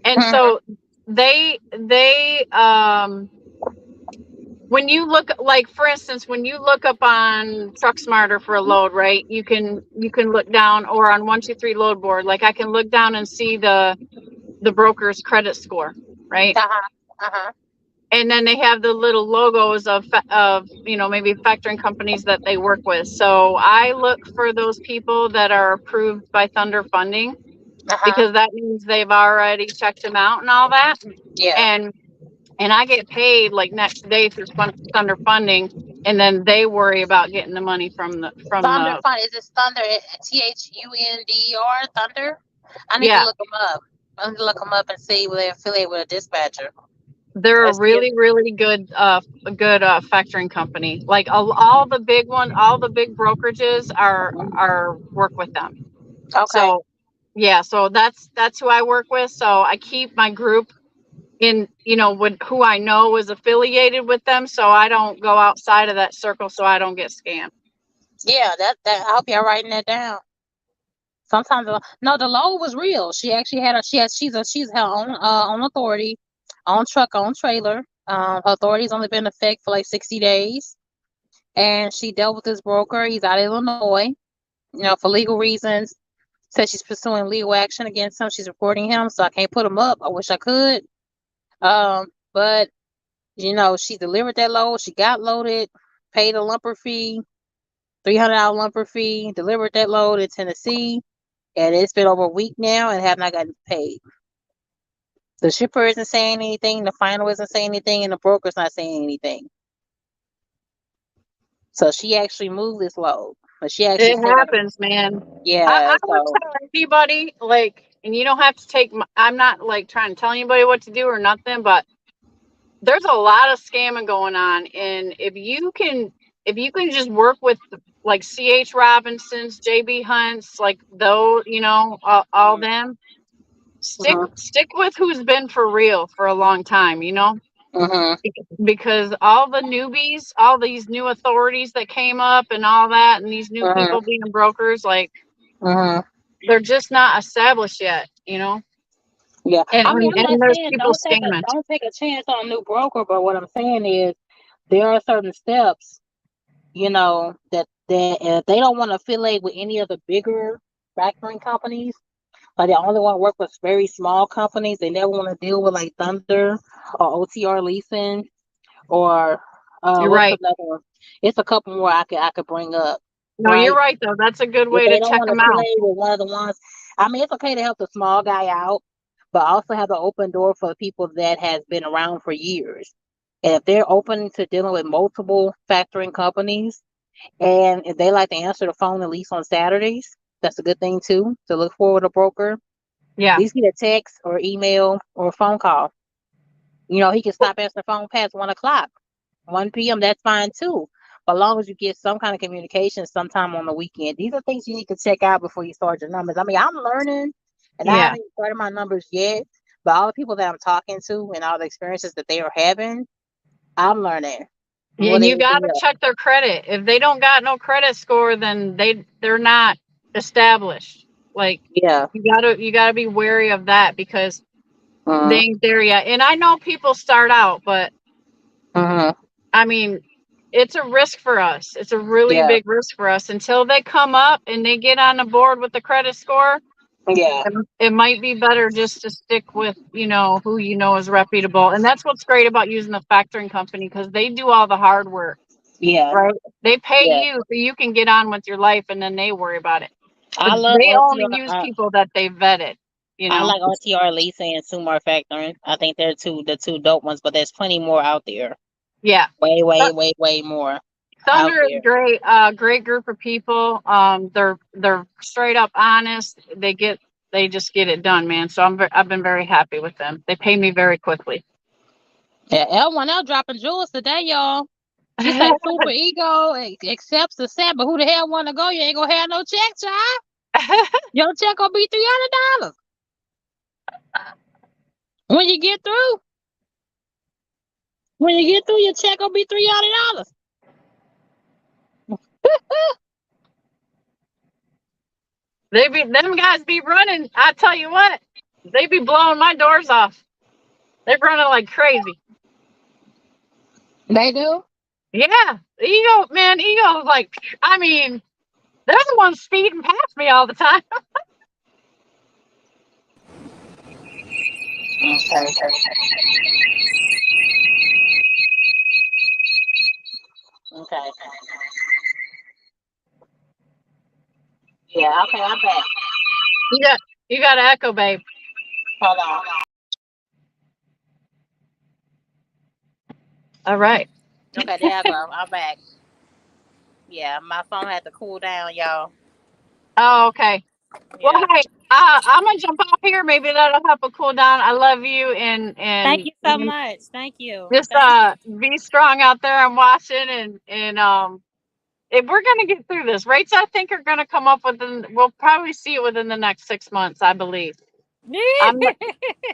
And Uh-huh. so they when you look, like for instance, when you look up on Truck Smarter for a load, right, you can look down, or on 123 load board, like I can look down and see the broker's credit score, right? Uh-huh. Uh-huh. And then they have the little logos of maybe factoring companies that they work with. So I look for those people that are approved by Thunder Funding, Uh-huh. because that means they've already checked them out and all that. Yeah. And I get paid like next day through Thunder Funding, and then they worry about getting the money from Thunder the Fund. Is this Thunder? THUNDR? Thunder? I need to yeah. look them up. I need to look them up and see whether they're affiliated with a dispatcher. They're a Let's see. really, really good factoring company. Like all the big all the big brokerages are work with them. Okay. So yeah, so that's who I work with. So I keep my group in, with who I know is affiliated with them, so I don't go outside of that circle, so I don't get scammed. Yeah, that I hope y'all writing that down. Sometimes no, the load was real. She actually had she's her own authority, own truck, own trailer. Her authority's only been in effect for like 60 days, and she dealt with this broker. He's out of Illinois, for legal reasons. Said she's pursuing legal action against him. She's reporting him, so I can't put him up. I wish I could. But she delivered that load. She got loaded, paid a lumper fee, $300 lumper fee, delivered that load in Tennessee. And it's been over a week now and have not gotten paid. The shipper isn't saying anything, the final isn't saying anything, and the broker's not saying anything. So she actually moved this load, but she actually It said, happens, man. yeah. I would So, tell anybody, like, and you don't have to take, I'm not like trying to tell anybody what to do or nothing, but there's a lot of scamming going on. And if you can just work with like CH Robinsons, JB Hunts, like those, all mhm, them, stick, mhm, stick with who's been for real for a long time, mhm, because all the newbies, all these new authorities that came up and all that, and these new mhm, people being brokers, like mhm. they're just not established yet. Yeah, And I mean, I'm not and there's saying people scamming. don't take a chance on a new broker, but what I'm saying is there are certain steps, that if they don't want to affiliate with any of the bigger factoring companies, like they only want to work with very small companies. They never want to deal with like Thunder or OTR Leasing or You're what's right. another one? It's a couple more I could bring up, No, you're right? right though. That's a good If way they to don't check want them to out. play with one of the ones, I mean, it's okay to help the small guy out, but also have an open door for the people that has been around for years. And if they're open to dealing with multiple factoring companies, and if they like to answer the phone at least on Saturdays, that's a good thing too. To look for with a broker, at Yeah, least get a text or email or a phone call. He can stop answering the phone past 1 o'clock. 1 p.m., that's fine too. But as long as you get some kind of communication sometime on the weekend, these are things you need to check out before you start your numbers. I mean, I'm learning and I yeah. haven't even started my numbers yet, but all the people that I'm talking to and all the experiences that they are having, I'm learning more And than you got anything to else. check their credit. If they don't got no credit score, then they're not established. Like Yeah. you gotta be wary of that because they Mm-hmm. ain't there yet. And I know people start out, but Mm-hmm. I mean, it's a risk for us. It's a really Yeah. big risk for us until they come up and they get on the board with the credit score. Yeah. It might be better just to stick with, who is reputable. And that's what's great about using the factoring company because they do all the hard work, Yeah. right? They pay Yeah. you so you can get on with your life and then they worry about it. But I love they only RTR. use people that they vetted, you I know. like RTR Lisa and Sumar Factoring. I think they're the two dope ones, but there's plenty more out there. Yeah. Way, way, Th- way, way more out Thunder is there. great, great group of people. They're straight up honest. They just get it done, man. So I've been very happy with them. They pay me very quickly. Yeah, L1L dropping jewels today, y'all. She said super ego accepts the set, but who the hell want to go? You ain't gonna have no check, child. Your check gonna be $300 when you get through. When you get through, your check gonna be $300. Them guys be running. I tell you what, they be blowing my doors off. They're running like crazy. They do. Yeah, ego, man, ego is like, I mean, they're the ones speeding past me all the time. Okay. Okay. Yeah. Okay. I'm back. You got you got to echo, babe. Hold on. All right. Okay. There I go. I'm back. Yeah, my phone had to cool down, y'all. Oh, okay. Well, Yeah. hey, I'm gonna jump off here. Maybe that'll help it cool down. I love you, Thank and you so much. Thank you. just Thank you. be strong out there. I'm watching, and if we're gonna get through this, rates I think are gonna come up within. We'll probably see it within the next 6 months, I believe. I'm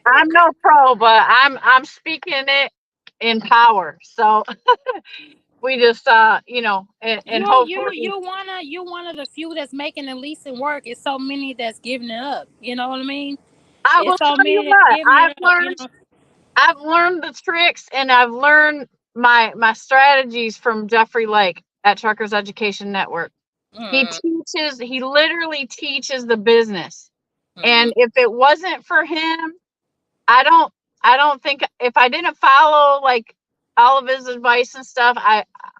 I'm no pro, but I'm speaking it in power. So we just and hopefully You one of the few that's making the leasing work. It's so many that's giving it up. You know what I mean? I will It's so tell you many that's what giving it up. You know. I've learned the tricks and I've learned my strategies from Jeffrey Lake at Truckers Education Network. Mm-hmm. He literally teaches the business. Mm-hmm. And if it wasn't for him, I don't I don't think if I didn't follow like all of his advice and stuff,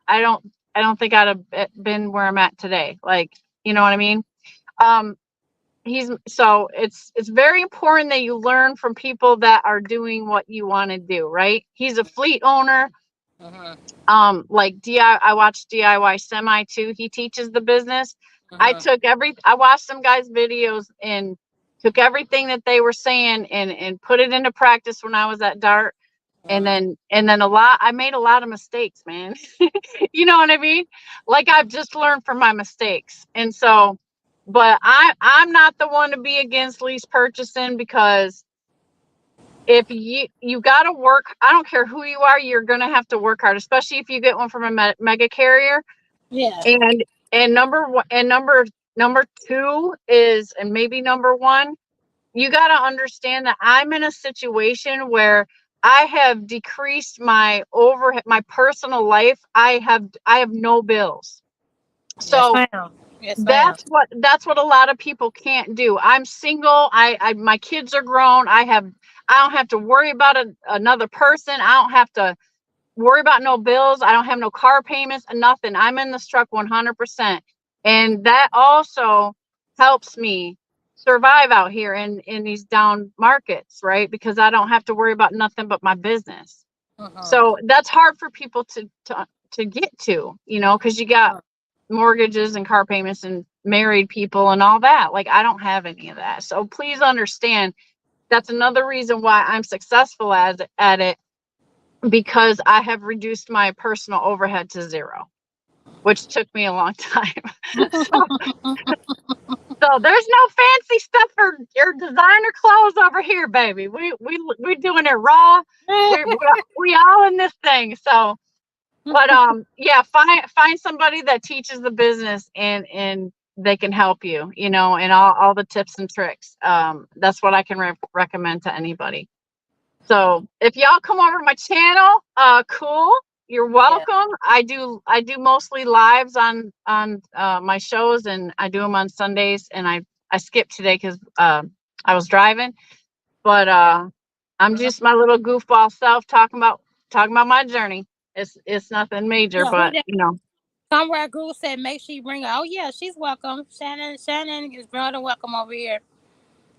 I don't I don't think I'd have been where I'm at today. Like, you know what I mean? Um so it's very important that you learn from people that are doing what you want to do, right? He's a fleet owner. Mhm. Like I watched DIY Semi too. He teaches the business. Mhm. I watched some guys' videos and took everything that they were saying and put it into practice when I was at Dart. And Mhm. then I made a lot of mistakes, man. You know what I mean? Like I've just learned from my mistakes. And so, but I'm not the one to be against lease purchasing, because if you got to work, I don't care who you are, you're going to have to work hard, especially if you get one from a mega carrier. Yeah. And number one, and number two is, and maybe number one, you got to understand that I'm in a situation where I have decreased my overhead, my personal life. I have no bills. Yes, So ma'am. Yes, ma'am. that's what a lot of people can't do. I'm single. I my kids are grown. I don't have to worry about another person. I don't have to worry about no bills. I don't have no car payments and nothing. I'm in this truck 100%. And that also helps me survive out here in these down markets, right? Because I don't have to worry about nothing but my business. Mhm. So that's hard for people to get to, because you got Mhm. mortgages and car payments and married people and all that. Like I don't have any of that. So please understand, that's another reason why I'm successful at it, because I have reduced my personal overhead to zero, which took me a long time. So there's no fancy stuff for your designer clothes over here, baby. We doing it raw. We all in this thing. So, but yeah, find somebody that teaches the business, and they can help you, and all the tips and tricks. That's what I can recommend to anybody. So if y'all come over to my channel, cool. You're Yeah. welcome. I do mostly lives on my shows, and I do them on Sundays. And I skipped today because I was driving. But I'm Mhm. just my little goofball self talking about my journey. It's nothing major, Yeah. Who but that? Somewhere Groove said, make sure you bring her. Oh yeah, she's welcome. Shannon is more than welcome over here.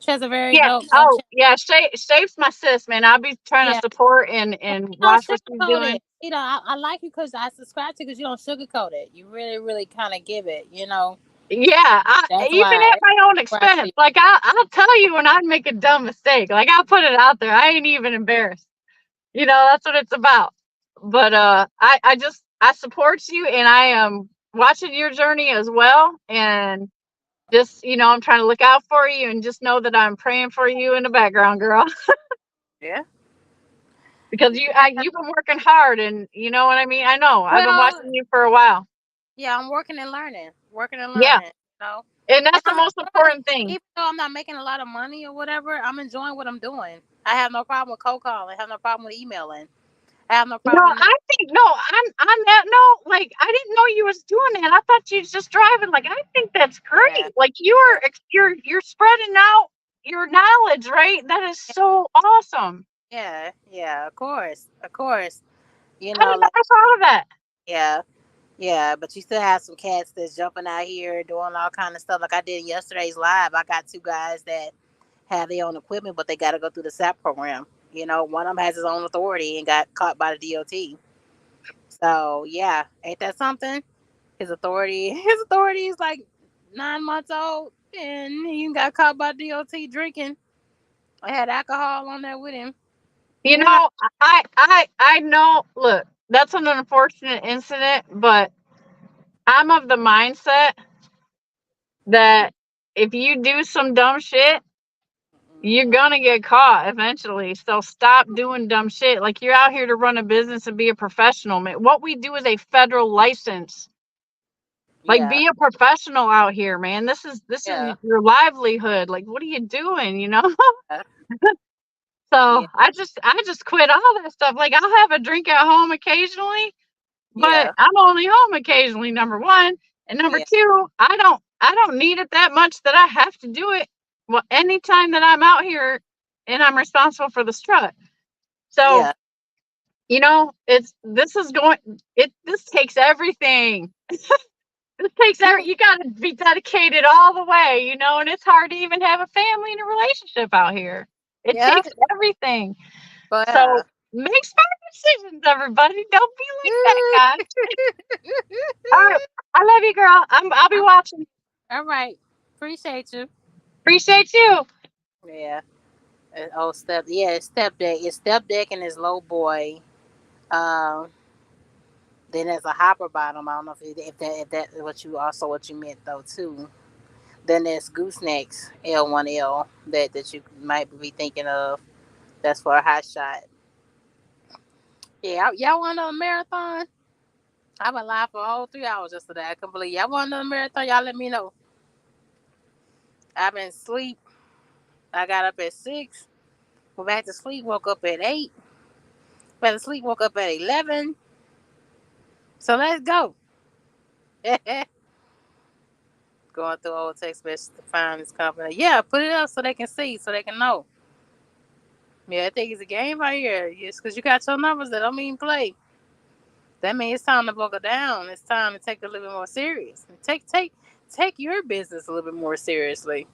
She has a very yeah. dope Oh channel. yeah, Shape's my sis, man. I'll be trying to Yeah. support and You don't watch what she's sugarcoat doing. it. I like you because I subscribe to, because you don't sugarcoat it. You really, really kind of give it. Yeah, That's even why. at my own Right. expense. Like I'll tell you when I make a dumb mistake. Like I'll put it out there. I ain't even embarrassed. That's what it's about. But I support you, and I am watching your journey as well. And just I'm trying to look out for you, and just know that I'm praying for you in the background, girl. Yeah. Because you've been working hard, and you know what I mean. I know I've been Well, watching you for a while. yeah, I'm working and learning. Working and Yeah, learning. You know. and And that's the I'm most enjoying, important thing. even though I'm not making a lot of money or whatever, I'm enjoying what I'm doing. I have no problem with cold calling. I have no problem with emailing. I have no No, problem with. I think no. On that note, like I didn't know you was doing that. I thought you was just driving. Like I think that's Yeah. great. Like Yeah. you're spreading out your knowledge, right? That is so awesome. Yeah. Yeah. Of course. Of course. I would Like, never thought of that. yeah. Yeah, but you still have some cats that's jumping out here doing all kind of stuff. Like I did in yesterday's live. I got two guys that have their own equipment, but they got to go through the SAP program. One of them has his own authority and got caught by the DOT. So yeah, ain't that something? His authority is like 9 months old, and he got caught by DOT drinking. I had alcohol on there with him. You You know, know, I know. Look, that's an unfortunate incident, but I'm of the mindset that if you do some dumb shit, you're mhm. gonna get caught eventually. So stop doing dumb shit. Like you're out here to run a business and be a professional, man. What we do is a federal license. Like Yeah, be a professional out here, man. This is yeah, your livelihood. Like what are you doing, yeah, So yeah, I just quit all that stuff. Like I'll have a drink at home occasionally, but yeah, I'm only home occasionally, number one. And number yeah, two, I don't need it that much that I have to do it. Well, anytime that I'm out here and I'm responsible for the strut. So, yeah, it's this is going it this takes everything. It takes every, you got to be dedicated all the way, you know, and it's hard to even have a family and a relationship out here. It Yeah, takes everything. but So make smart decisions, everybody. Don't be like that, guys. All right. I love you, girl. I'll be watching. all right. Appreciate you. Appreciate you. Yeah. Oh, yeah, it's step deck. It's step deck and it's low boy. Um, then there's a hopper bottom. I don't know if that is what you meant though too. Then there's goosenecks L1L that you might be thinking of. That's for a hot shot. Yeah, y'all want another marathon? I've been live for a whole 3 hours yesterday. I couldn't believe y'all want another marathon. Y'all let me know. I've been asleep. I got up at 6. Went back to sleep. Woke up at 8. Went to sleep. Woke up at 11. So let's go. Going through old text messages to find this company. Yeah, put it up so they can see, so they can know. Yeah, I think it's a game right here. Just because you got your numbers, that don't mean play. That means it's time to buckle down. It's time to take it a little bit more serious. Take your business a little bit more seriously.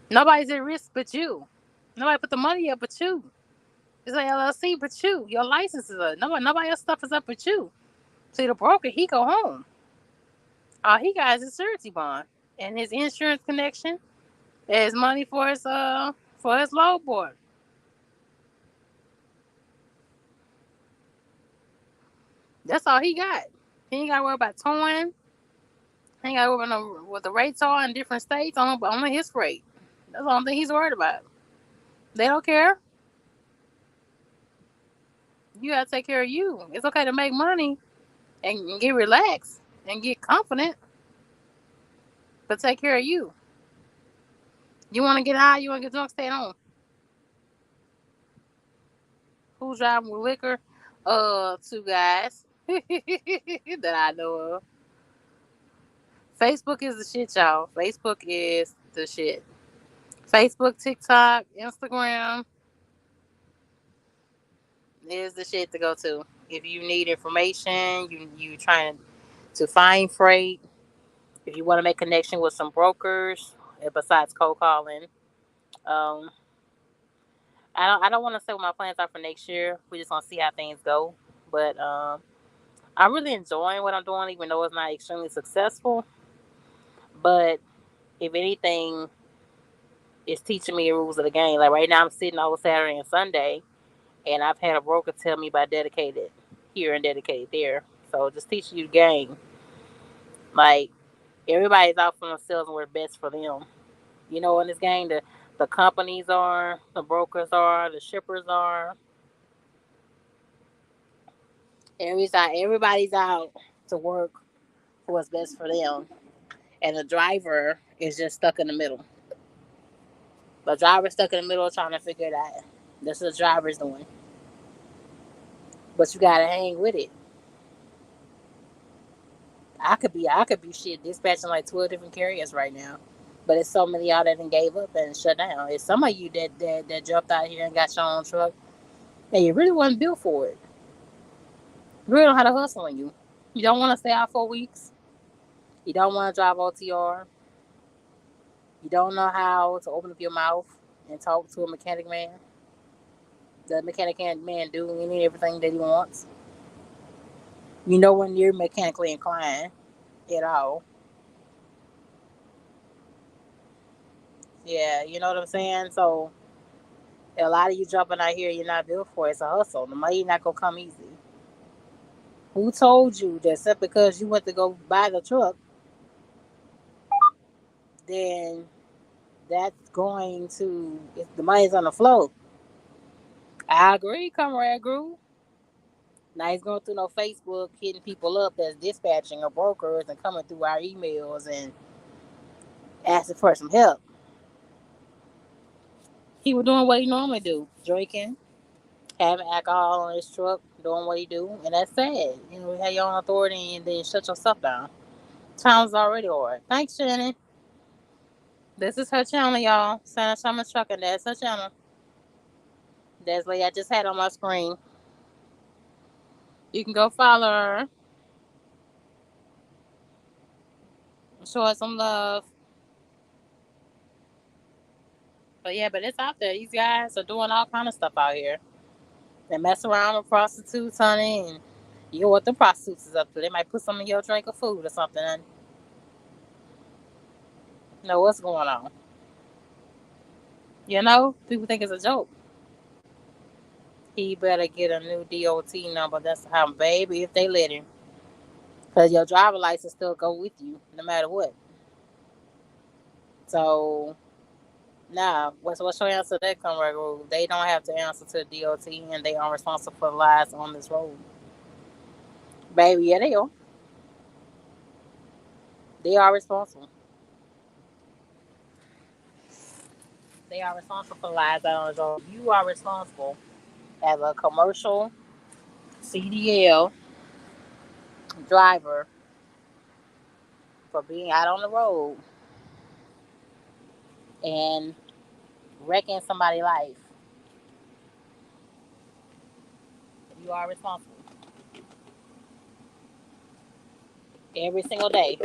Nobody's at risk but you. Nobody put the money up but you. It's like LLC but you. Your license is up. Nobody else stuff is up but you. See, the broker, he go home. All he got is his surety bond and his insurance connection. His money for his load board. That's all he got. He ain't got to worry about towing. He ain't got to worry about what the rates are in different states. Only his rate. That's the only thing he's worried about. They don't care. You gotta take care of you. It's okay to make money and get relaxed and get confident, but take care of you. You want to get high, you want to get drunk, stay at home. Who's driving with liquor? Two guys that I know of. Facebook is the shit, y'all. Facebook is the shit. Facebook, TikTok, Instagram is the shit to go to. If you need information, you trying to find freight. If you want to make connection with some brokers, besides cold calling, um, I don't want to say what my plans are for next year. We just want to see how things go. But I'm really enjoying what I'm doing, even though it's not extremely successful. But if anything, it's teaching me the rules of the game. Like right now, I'm sitting over Saturday and Sunday, and I've had a broker tell me about dedicated here and dedicated there. So just teaching you the game. Like everybody's out for themselves and what's best for them. You know, in this game, the companies are, the brokers are, the shippers are. Everybody's out to work for what's best for them, and the driver is just stuck in the middle. The driver's stuck in the middle trying to figure it out. That's what the driver's doing. But you gotta hang with it. I could be shit dispatching like 12 different carriers right now. But it's so many y'all that done gave up and shut down. It's some of you that jumped out here and got your own truck and you really wasn't built for it. You really don't have to hustle in you. You don't want to stay out 4 weeks. You don't want to drive OTR. You don't know how to open up your mouth and talk to a mechanic man. The mechanic man do any and everything that he wants. You know when you're mechanically inclined at all. Yeah, you know what I'm saying? So a lot of you jumping out here, you're not built for it. It's a hustle. The money not gonna come easy. Who told you that just because you went to go buy the truck, then that's going to if the money's on the flow? I agree, comrade Groove. Now he's going through no Facebook hitting people up that's dispatching or brokers and coming through our emails and asking for some help. He was doing what he normally do, drinking, having alcohol on his truck, doing what he do, and that's sad. You know, you have your own authority and then shut yourself down. Time's already hard. Thanks, Shannon. This is her channel, y'all. Santa Summer Trucking. That's her channel. That's what I just had on my screen. You can go follow her. Show us some love. But yeah, but it's out there. These guys are doing all kind of stuff out here. They mess around with prostitutes, honey, and you know what the prostitutes is up to. They might put some in your drink or food or something, and you know what's going on. You know, people think it's a joke. He better get a new DOT number. That's how, baby, if they let him. Because your driver license still go with you no matter what. So, nah, what's your answer to that come rule? They don't have to answer to the DOT and they are responsible for the lives on this road. Baby, yeah, they are. They are responsible. They are responsible for the lives out on this road. You are responsible as a commercial CDL driver for being out on the road and wrecking somebody's life. You are responsible every single day.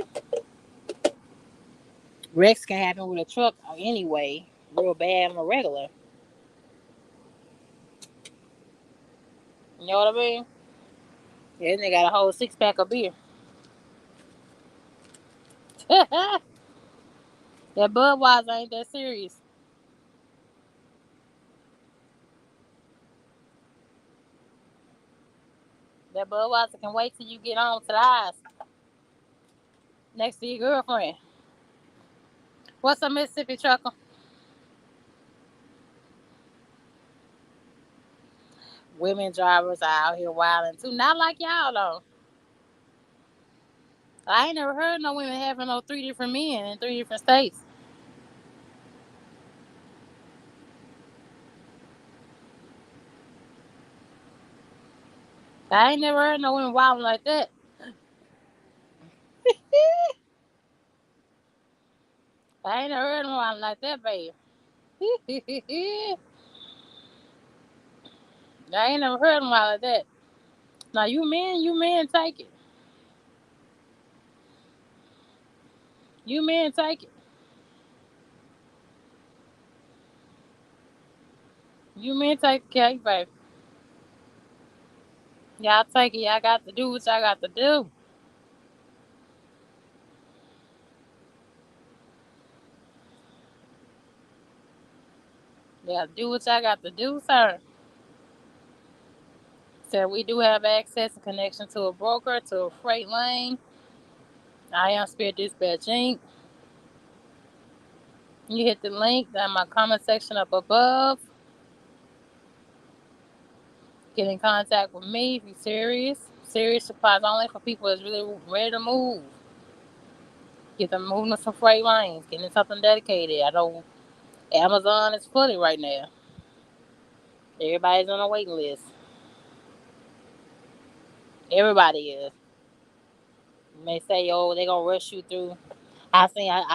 Wrecks can happen with a truck anyway, real bad on a regular. You know what I mean? Yeah, they got a whole 6 pack of beer. That Budweiser ain't that serious. That Budweiser can wait till you get home to the house next to your girlfriend. What's a Mississippi trucker? Women drivers are out here wilding too. Not like y'all though. I ain't never heard no women having no 3 different men in 3 different states. I ain't never heard no women wilding like that. I ain't never heard no wilding like that, baby. I ain't never heard them wilding like that. Now you men take it. You men take it. You men take the cake, baby. Y'all take it. Y'all got to do what y'all got to do. Yeah, do what y'all got to do, sir. So we do have access and connection to a broker, to a freight lane. I am Spirit Dispatch Inc. You hit the link down my comment section up above. Get in contact with me if you're serious. Serious supplies only for people that's really ready to move. Get them moving to some freight lanes. Getting something dedicated. I know Amazon is flooded right now. Everybody's on a waiting list. Everybody is. You may say, "Oh, they gonna rush you through." I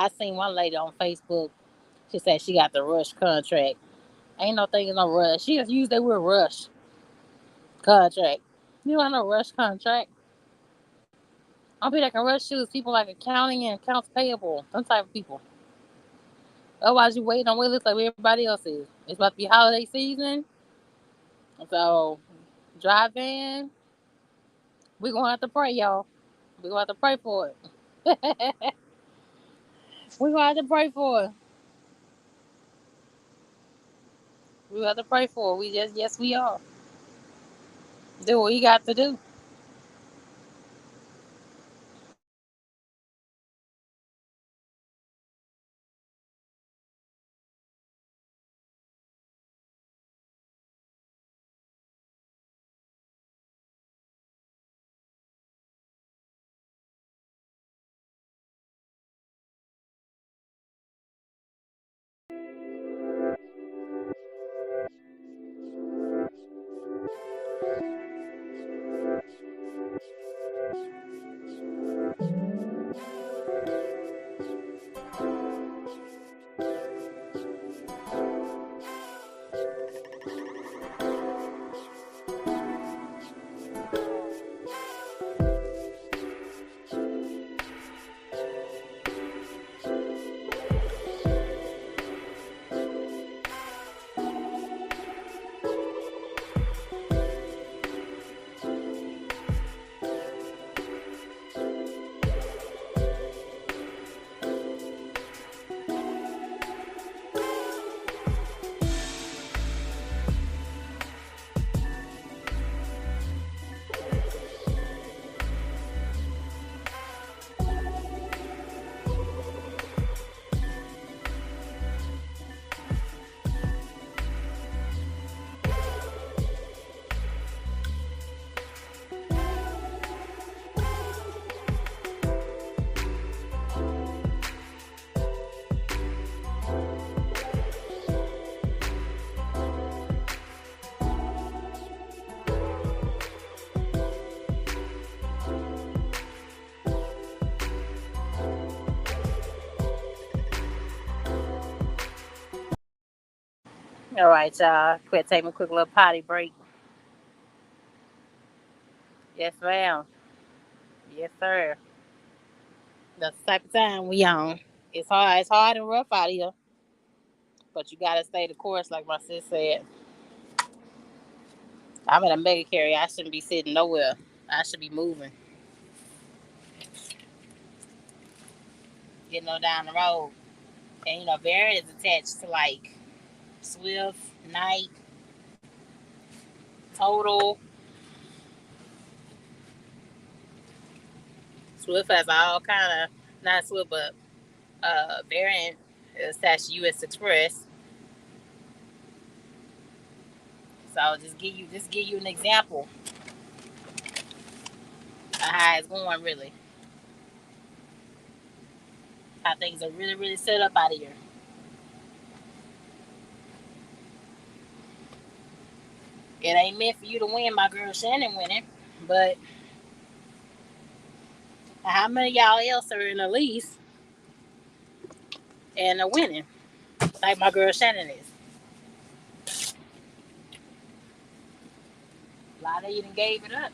seen one lady on Facebook. She said she got the rush contract. Ain't no thing in no rush. She just used that word rush contract. You don't have no rush contract. Only people that can rush you is people like accounting and accounts payable. Some type of people. Otherwise, you waiting on wait list like everybody else is. It's about to be holiday season, so drive in. We gonna have to pray, y'all. We gonna have to pray for it. We gonna have to pray for it. We have to pray for it. We just yes, we are. Do what you got to do. All right, y'all. Quit taking a quick little potty break. Yes, ma'am. Yes, sir. That's the type of time we on. It's hard. It's hard and rough out here, but you gotta stay the course, like my sis said. I'm in a mega carrier. I shouldn't be sitting nowhere. I should be moving, getting on down the road. And Variant is attached to like Swift, Night, Total. Swift has all kind of not Swift, but Variant is attached to U.S. Express. So just give you an example of how it's going, really. How things are really, really set up out here. It ain't meant for you to win. My girl Shannon winning, but how many of y'all else are in the lease and are winning? Like my girl Shannon is. A lot of you done gave it up.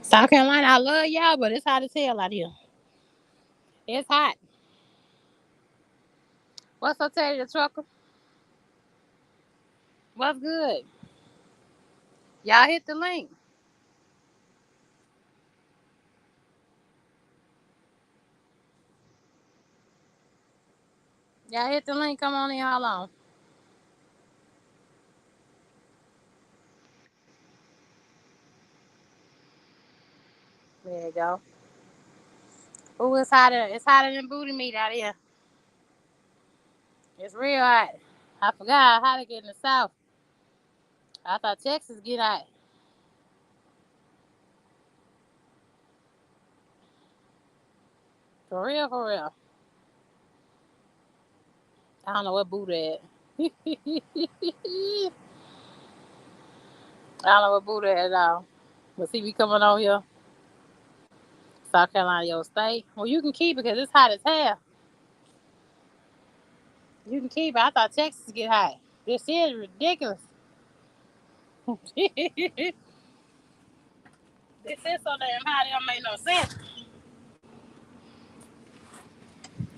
South Carolina, I love y'all, but it's hot as hell out here. It's hot. What's up, Teddy the trucker? What's good? Y'all hit the link. Y'all hit the link. Come on in. Hold on. There you go. Ooh, it's hotter. It's hotter than booty meat out here. It's real hot. I forgot how to get in the south. I thought Texas get hot. For real, for real. I don't know what Buddha at. I don't know what Buddha at all. But see, we coming on here. South Carolina, your state. Well, you can keep it because it's hot as hell. You can keep it. I thought Texas get hot. This is ridiculous. This is so damn hot. It don't make no sense.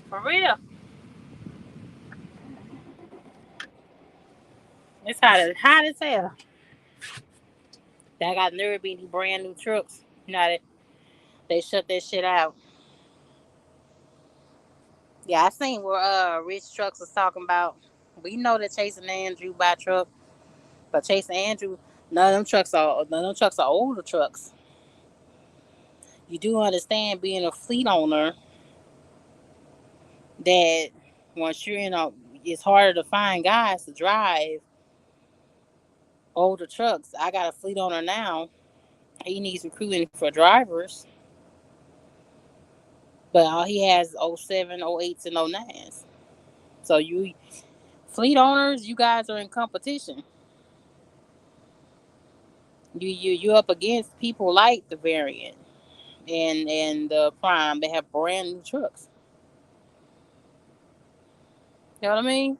For real. It's hot as hell. They got nerve being these brand new trucks. They shut that shit out. Yeah, I seen where Rich Trucks was talking about. We know that Chase and Andrew buy truck, but Chase and Andrew, none of them trucks are older trucks. You do understand being a fleet owner that once you're in a, it's harder to find guys to drive older trucks. I got a fleet owner now. He needs recruiting for drivers, but all he has 07, 08s, and 09s. So you fleet owners, you guys are in competition. You're up against people like the Variant and the Prime. They have brand new trucks. You know what I mean?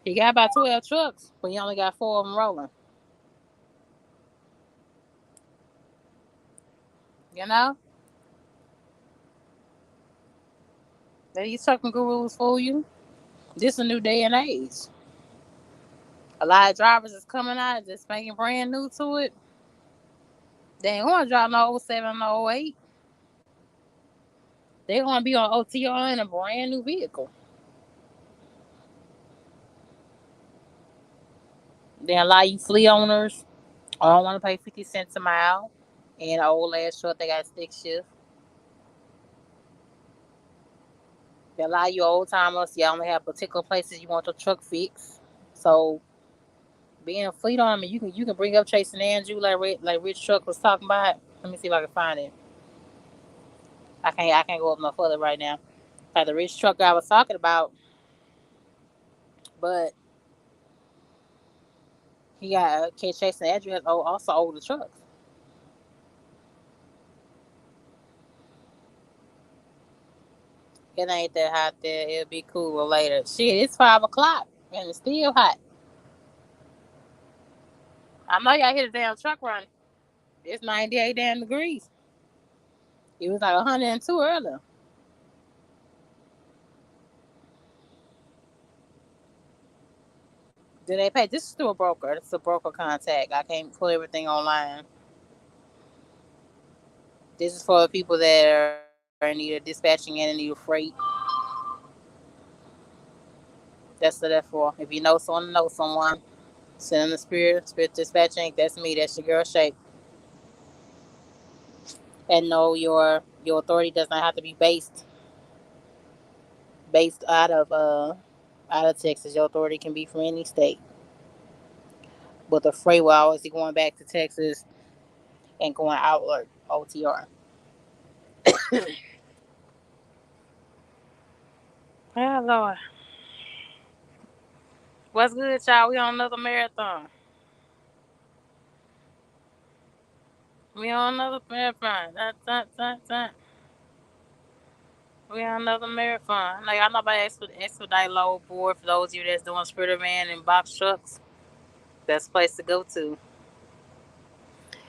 He got about 12 trucks, but he only got 4 of them rolling. You know? These trucking gurus fool you. This is a new day and age. A lot of drivers is coming out just making brand new to it. They ain't gonna drive no 07, no 08. They're gonna be on OTR in a brand new vehicle. Then a lot of you fleet owners I don't want to pay 50 cents a mile. And an old ass truck, they got stick shift. A lot of you old timers, you only have particular places you want your truck fixed. So being a fleet owner, you can bring up Chase and Andrew like Rich Truck was talking about. Let me see if I can find it. I can't go up no further right now. Like the Rich Truck I was talking about, but he got Chase and Andrew has also older trucks. It ain't that hot there. It'll be cooler later. Shit, it's 5 o'clock and it's still hot. I know y'all hear the damn truck running. It's 98 damn degrees. It was like 102 earlier. Do they pay? This is through a broker. This is a broker contact. I can't pull everything online. This is for the people that are in need of dispatching and in need of freight. That's what that's for. If you know someone, send them the Spirit Dispatching. That's me. That's your girl Shape. And no, your authority does not have to be based out of Texas. Your authority can be from any state. But the freight will always be going back to Texas and going outward OTR. Oh Lord. What's good, y'all? We on another marathon. We on another marathon. We on another marathon. Like I know about expedite load board for those of you that's doing splitter van and box trucks. That's the place to go to.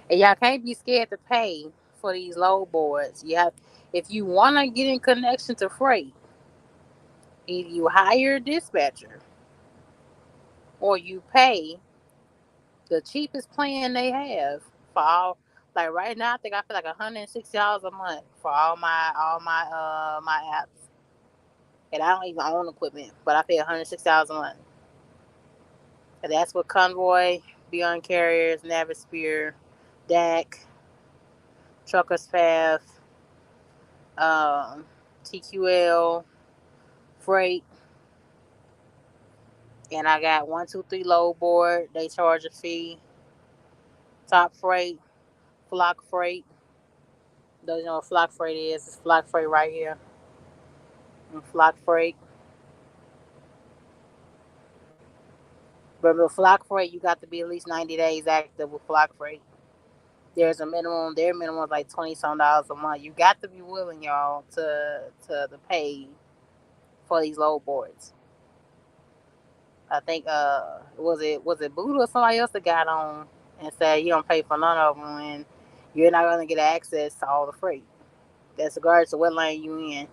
And y'all can't be scared to pay for these load boards. You have, if you want to get in connection to freight, either you hire a dispatcher or you pay the cheapest plan they have for all. Like right now, I think I feel like $160 a month for my apps, and I don't even own equipment, but I pay $160 a month. And that's with Convoy, Beyond Carriers, Navisphere, DAC, Truckers Path, um, TQL, Freight, and I got 123 load board. They charge a fee. Top Freight, Flock Freight. Those you know what Flock Freight is? It's Flock Freight right here. And Flock Freight. But with Flock Freight, you got to be at least 90 days active with Flock Freight. There's a minimum. Their minimum is like 20 some dollars a month. You got to be willing, y'all, to pay for these load boards. I think was it Buddha or somebody else that got on and said you don't pay for none of them and you're not gonna get access to all the freight. That's regardless of what lane you in.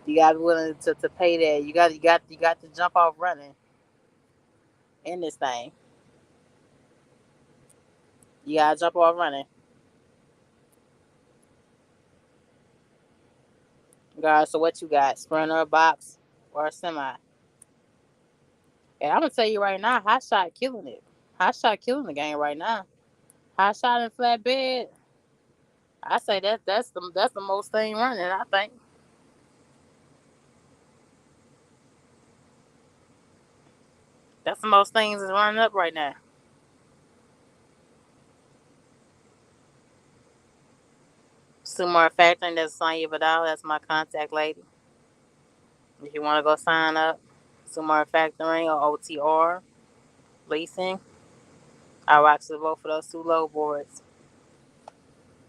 You gotta be willing to pay that. You got to jump off running in this thing. You gotta jump off running. Regardless of what you got, sprinter, box, or a semi. And I'm gonna tell you right now, hot shot killing it. Hot shot killing the game right now. Hot shot and flatbed. I say that's the most thing running. I think that's the most things is running up right now. Sumar Factoring, that's Sonya Vidal. That's my contact lady. If you want to go sign up, Sumar Factoring or OTR leasing. I rock to both for those two load boards.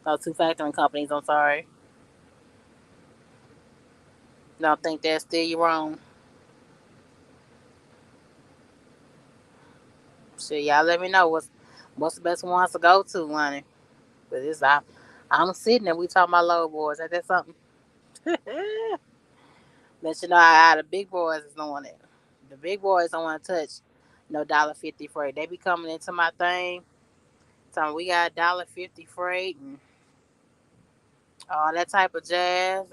Those two factoring companies. I'm sorry. Don't think they'll steer you wrong. Shit, y'all let me know what's the best ones to go to, honey. But this I'm sitting there. We talking about load boards. Ain't that something? Let you know how the big boys is doing it. The big boys don't want to touch no $1.50 freight. They be coming into my thing. So we got $1.50 freight and all that type of jazz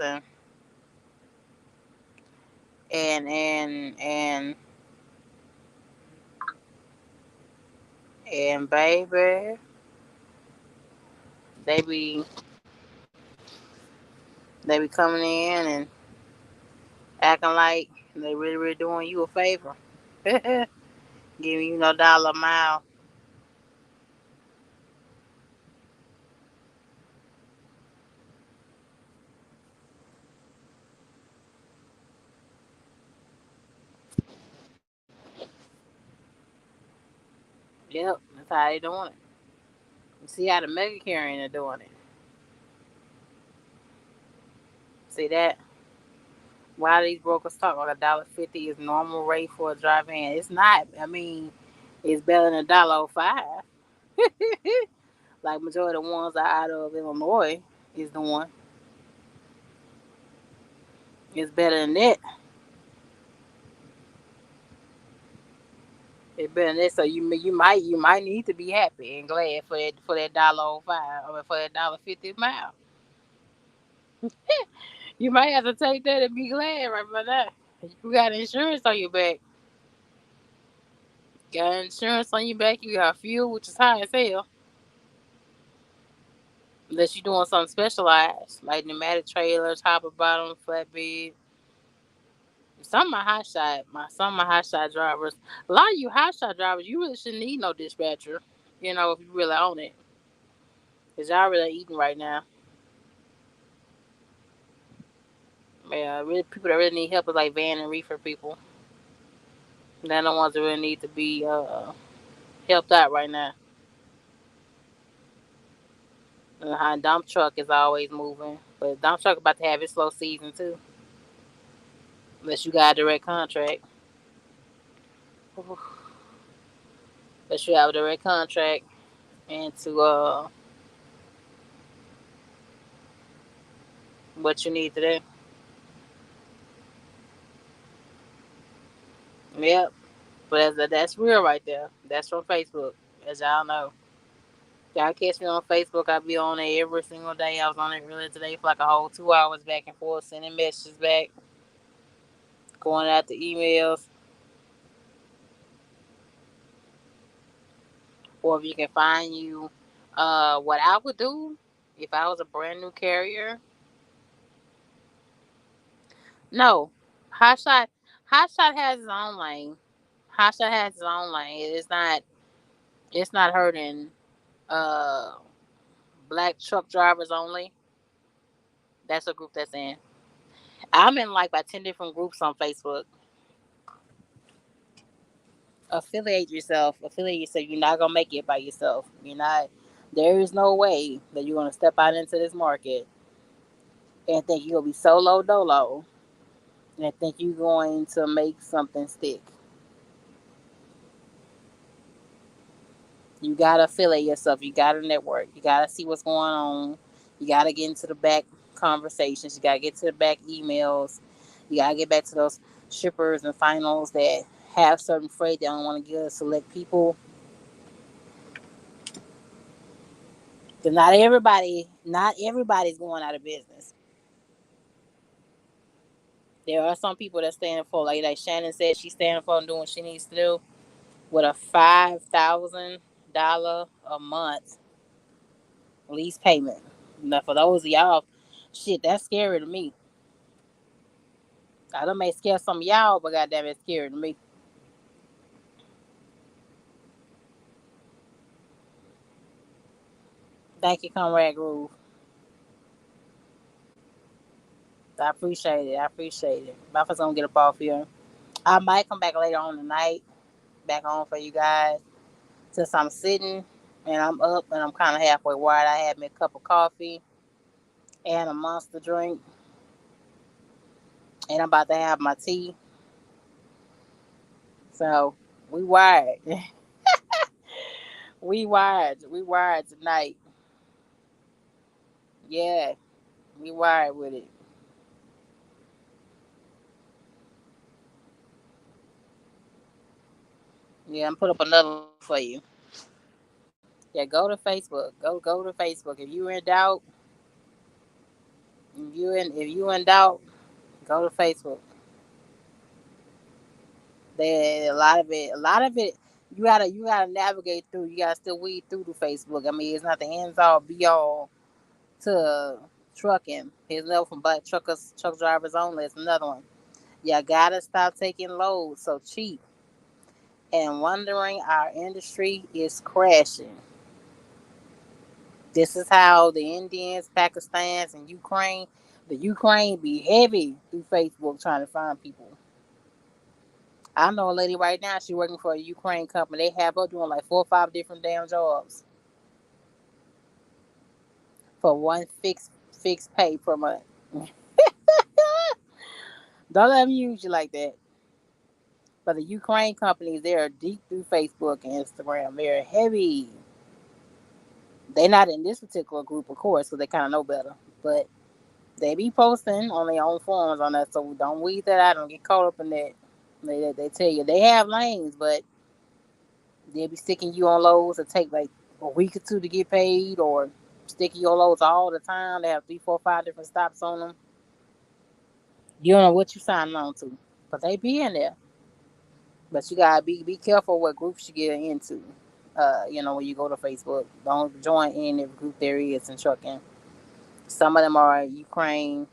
and and baby, they be they be coming in and acting like they really doing you a favor, giving you no dollar a mile. Yep, that's how they doing it. You see how the mega carrying are doing it. See that? Why these brokers talk like $1.50 is normal rate for a dry van? It's not. I mean, it's better than $1.05. Like majority of the ones are out of Illinois is the one. It's better than that. It's better than that. So you might need to be happy and glad for that $1.05 or for that $1.50 mile. You might have to take that and be glad right about that. You got insurance on your back. Got insurance on your back. You got fuel, which is high as hell. Unless you're doing something specialized, like pneumatic trailers, top or bottom, flatbed. Some of my hot shot drivers. A lot of you hot shot drivers, you really shouldn't need no dispatcher. If you really own it, cause y'all really eating right now. Yeah, really people that really need help is like van and reefer people. They're the ones that really need to be helped out right now. And dump truck is always moving, but dump truck about to have its slow season too, unless you got a direct contract. Unless you have a direct contract and to what you need today. Yep, but that's real right there. That's from Facebook, as y'all know. Y'all catch me on Facebook. I be on it every single day. I was on it earlier today for like a whole 2 hours back and forth, sending messages back, going out the emails. Or if you can find you, what I would do if I was a brand new carrier. No, Hot Shot, Hot Shot has its own lane. Hot Shot has its own lane. It's not hurting uh black truck drivers only. That's a group that's in. I'm in like about 10 different groups on Facebook. Affiliate yourself. You're not gonna make it by yourself. You're not. There is no way that you're gonna step out into this market and think you're gonna be solo dolo and think you're going to make something stick. You gotta affiliate yourself. You gotta network. You gotta see what's going on. You gotta get into the back conversations. You gotta get to the back emails. You gotta get back to those shippers and finals that have certain freight they don't want to give to select people. Because not everybody's going out of business. There are some people that stand for, like Shannon said, she's standing for and doing what she needs to do with a $5,000 a month lease payment. Now, for those of y'all, shit, that's scary to me. I done may scare some of y'all, but goddamn, it's scary to me. Thank you, Comrade Groove. I appreciate it. I appreciate it. My first gonna get up off here. I might come back later on tonight, back on for you guys. Since I'm sitting and I'm up and I'm kind of halfway wired, I had me a cup of coffee and a monster drink, and I'm about to have my tea. So we wired. We wired. We wired tonight. Yeah, we wired with it. Yeah, I'm put up another link for you. Yeah, go to Facebook. Go to Facebook. If you're in doubt, if you in doubt, go to Facebook. A lot of it, you gotta navigate through. You gotta still weed through the Facebook. I mean, it's not the ends all be all to trucking. Here's another from Black Truckers, Truck Drivers Only. It's another one. You gotta stop taking loads so cheap and wondering our industry is crashing. This is how the Indians, Pakistans, and the Ukraine be heavy through Facebook trying to find people. I know a lady right now, she working for a Ukraine company. They have her doing like 4 or 5 different damn jobs for one fixed pay per month. Don't let them use you like that. But the Ukraine companies, they are deep through Facebook and Instagram. They're heavy. They're not in this particular group, of course, because they kind of know better. But they be posting on their own forums on that, so don't weed that out. Don't get caught up in that. They tell you they have lanes, but they'll be sticking you on loads that take like a week or two to get paid, or sticking your loads all the time. They have three, four, five different stops on them. You don't know what you signing on to, but they be in there. But you gotta be careful what groups you get into. When you go to Facebook, don't join any group there is in trucking. Some of them are Ukraine.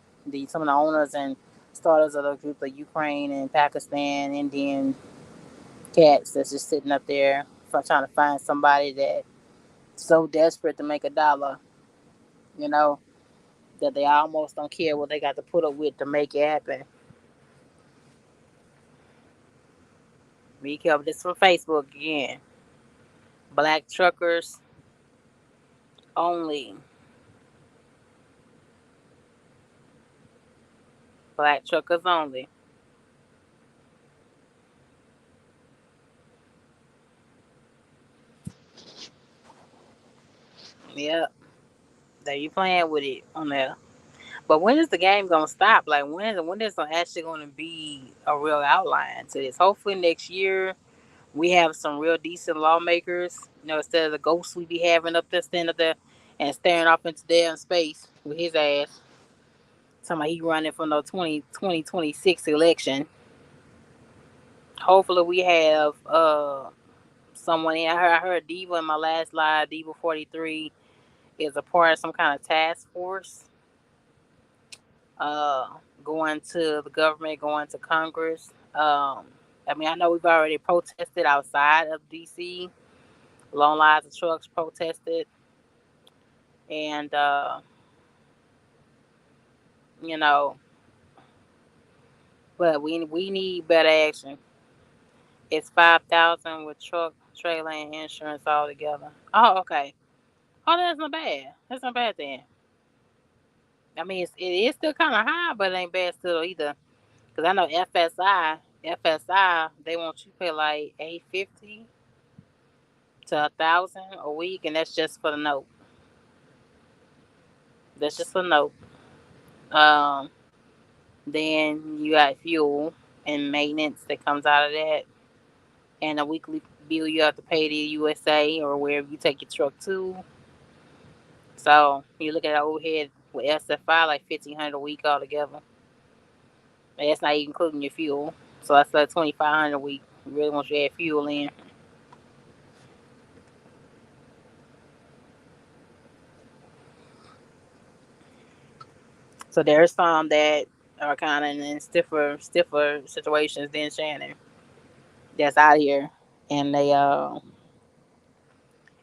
Some of the owners and starters of the group are Ukraine and Pakistan, Indian cats that's just sitting up there for trying to find somebody that so desperate to make a dollar, you know, that they almost don't care what they got to put up with to make it happen. Be careful. This from Facebook again. Black truckers only. Black truckers only. Yep. They you playing with it on there. But when is the game gonna stop? Like when is there actually gonna be a real outline to this? Hopefully next year we have some real decent lawmakers. Instead of the ghosts we be having up there standing up there and staring off into damn space with his ass. Somebody he running for no 2026 election. Hopefully we have someone in. I heard Diva in my last live. Diva 43 is a part of some kind of task force. Uh, Going to the government, going to Congress. I know we've already protested outside of DC. Long lines of trucks protested, and you know, but we need better action. It's 5,000 with truck, trailer, and insurance all together. Oh, okay. Oh, that's not bad. That's not bad then. I mean, it is still kind of high, but it ain't bad still either. Cause I know FSI, they want you to pay like 850 to 1,000 a week, and that's just for the note. That's just for the note. Um, then you got fuel and maintenance that comes out of that, and a weekly bill you have to pay to USA or wherever you take your truck to. So you look at the overhead with SFI like 1,500 a week altogether. And that's not even including your fuel. So that's like 2,500 a week. You really want you to add fuel in. So there's some that are kind of in stiffer situations than Shannon. That's out here, and they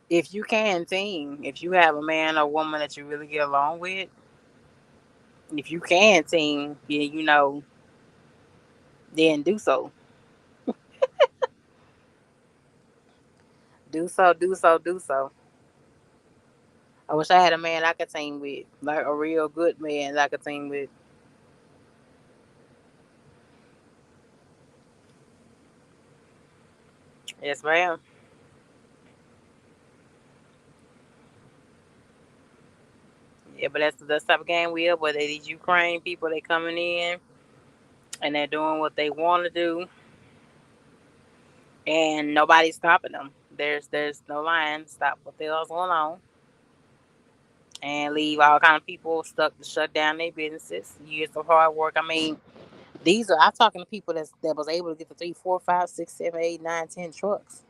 if you can team, if you have a man or woman that you really get along with, if you can team, yeah, then do so. Do so, do so, do so. I wish I had a man I could team with, like a real good man that I could team with. Yes, ma'am. Yeah, but that's the type of game we are. But these Ukraine people, they coming in and they're doing what they want to do, and nobody's stopping them. There's no line to stop what the hell's going on, and leave all kind of people stuck to shut down their businesses. Years of hard work. I mean, I'm talking to people that was able to get the 3, 4, 5, 6, 7, 8, 9, 10 trucks.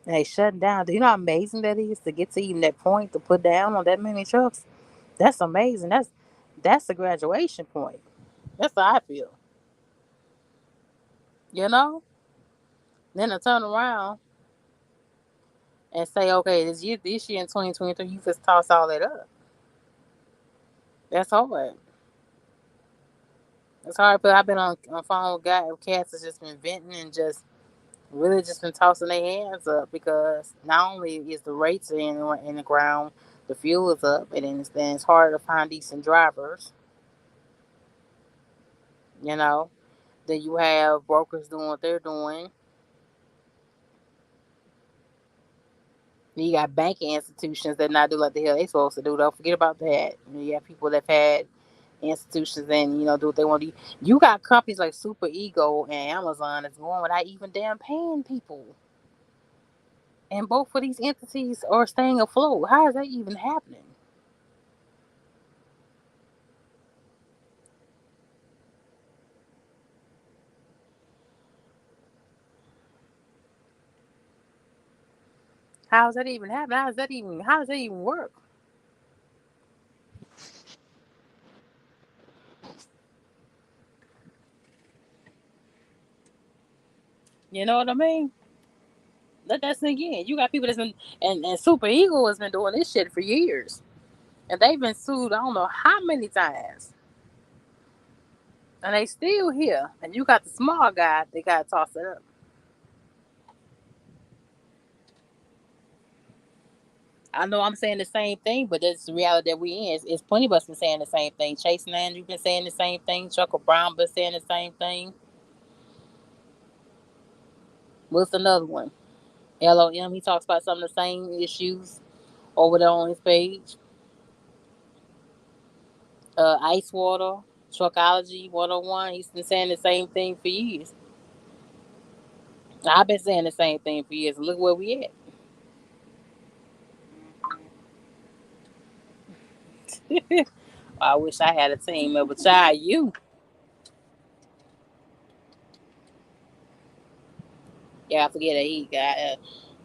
And they shutting down. Do you know how amazing that is to get to even that point to put down on that many trucks? That's amazing. That's a graduation point. That's how I feel. You know? Then to turn around and say, okay, this year in 2023, you just toss all that up. That's hard. It's hard, but I've been on phone with guys, cats that's just been venting and just really just been tossing their hands up because not only is the rates in the ground, the fuel is up, and then it's harder to find decent drivers. You know, then you have brokers doing what they're doing. Then you got banking institutions that not do like the hell they supposed to do. Don't forget about that. You have people that had institutions and do what they want to do. You got companies like Super Ego and Amazon that's going without even damn paying people, and both of these entities are staying afloat. How is that even happening? How is that even happening? How does that even work? You know what I mean? Let that sink in. You got people that's been and Super Ego has been doing this shit for years, and they've been sued I don't know how many times, and they still here. And you got the small guy, they got to toss it up. I know I'm saying the same thing, but that's the reality that we in. It's plenty of us been saying the same thing. Chase and Andrew been saying the same thing. Chuckle Brown been saying the same thing. What's another one? LOM, he talks about some of the same issues over there on his page. Ice Water, Truckology 101, he's been saying the same thing for years. I've been saying the same thing for years. Look where we at. I wish I had a team of a child. Yeah, I forget that he got.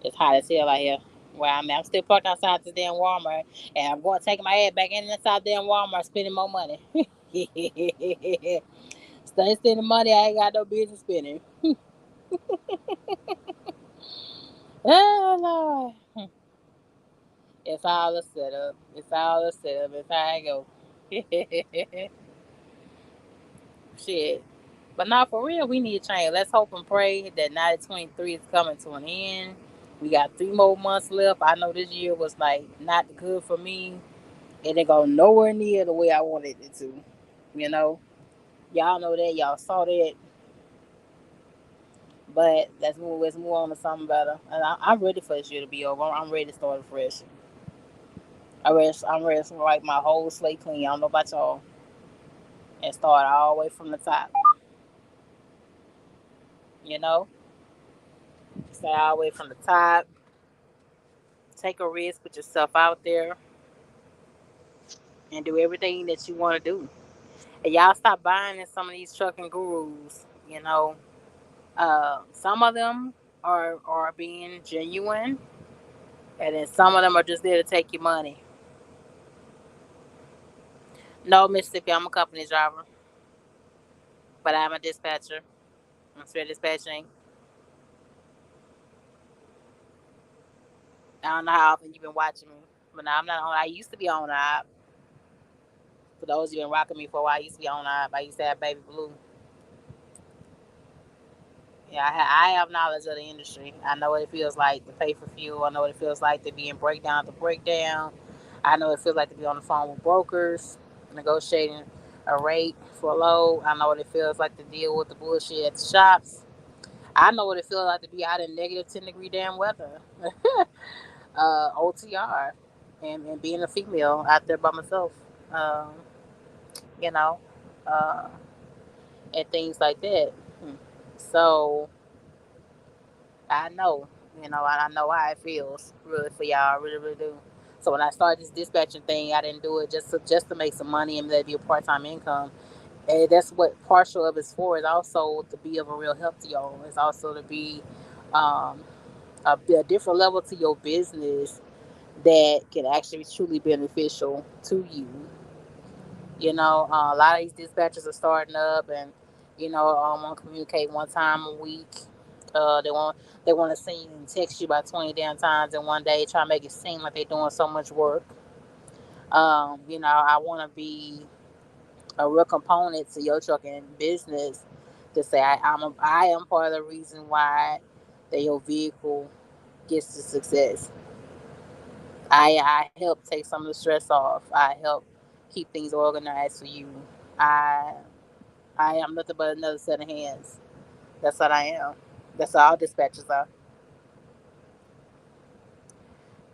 It's hot as hell out here. Where I'm at. I'm still parked outside this damn Walmart, and I'm going to take my head back in inside damn Walmart, spending more money. Stay spending money I ain't got no business spending. Oh Lord, it's all a setup. It's all a setup. It's how I go. Shit. But not for real, we need to change. Let's hope and pray that 2023 is coming to an end. We got 3 more months left. I know this year was like not good for me. It didn't go nowhere near the way I wanted it to. You know, y'all know that. Y'all saw that. But let's move on to something better. And I'm ready for this year to be over. I'm ready to start fresh. I'm ready to wipe my whole slate clean. I don't know about y'all, and start all the way from the top. You know, start all the way from the top. Take a risk, put yourself out there, and do everything that you want to do. And y'all stop buying in some of these trucking gurus. Some of them are being genuine, and then some of them are just there to take your money. No, Mississippi, I'm a company driver, but I'm a dispatcher. I'm straight dispatching. I don't know how often you've been watching me, but now I'm not on. I used to be on the app. For those of you been rocking me for a while, I used to be on the app. I used to have Baby Blue. Yeah, I have knowledge of the industry. I know what it feels like to pay for fuel. I know what it feels like to be in breakdown to breakdown. I know what it feels like to be on the phone with brokers, negotiating a rate for a load. I know what it feels like to deal with the bullshit at the shops. I know what it feels like to be out in negative 10-degree damn weather, OTR, and being a female out there by myself, um, you know, uh, and things like that. So I know, I know how it feels really for y'all. I really, really do. So when I started this dispatching thing, I didn't do it just to make some money and maybe a part time income. And that's what partial of it's for. Is also to be of a real help to y'all. It's also to be um, a different level to your business that can actually be truly beneficial to you. A lot of these dispatchers are starting up, and want to communicate one time a week. They want to see and text you about 20 damn times in one day, try to make it seem like they're doing so much work. I want to be a real component to your trucking business to say I am part of the reason why that your vehicle gets to success. I help take some of the stress off. I help keep things organized for you. I I am nothing but another set of hands. That's what I am. That's all dispatchers are.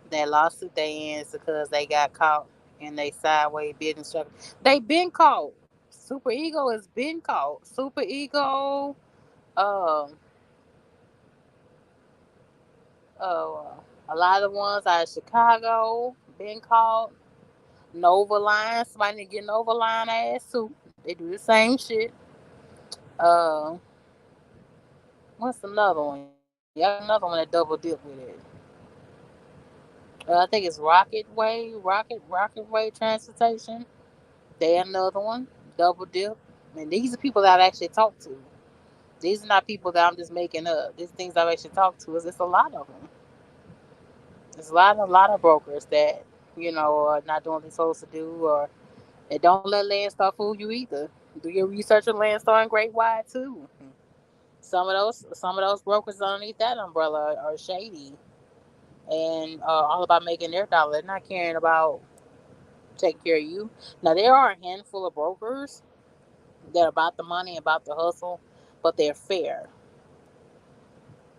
That lawsuit they in is because they got caught in they sideways business structure. They been caught. Super Ego has been caught. Super Ego, um, uh, a lot of the ones out of Chicago been caught. Nova Line, somebody need to get Nova Line ass too. They do the same shit. Uh, what's another one? Y'all got another one that double dip with it. I think it's Rocket Way Transportation. They another one, double dip. And these are people that I actually talk to. These are not people that I'm just making up. These things I've actually talked to. It's a lot of them. There's a lot of brokers that are not doing what they're supposed to do, or they don't let Landstar fool you either. Do your research on Landstar and Great Wide too. Some of those brokers underneath that umbrella are shady and all about making their dollar. They're not caring about taking care of you. Now there are a handful of brokers that are about the money, about the hustle, but they're fair.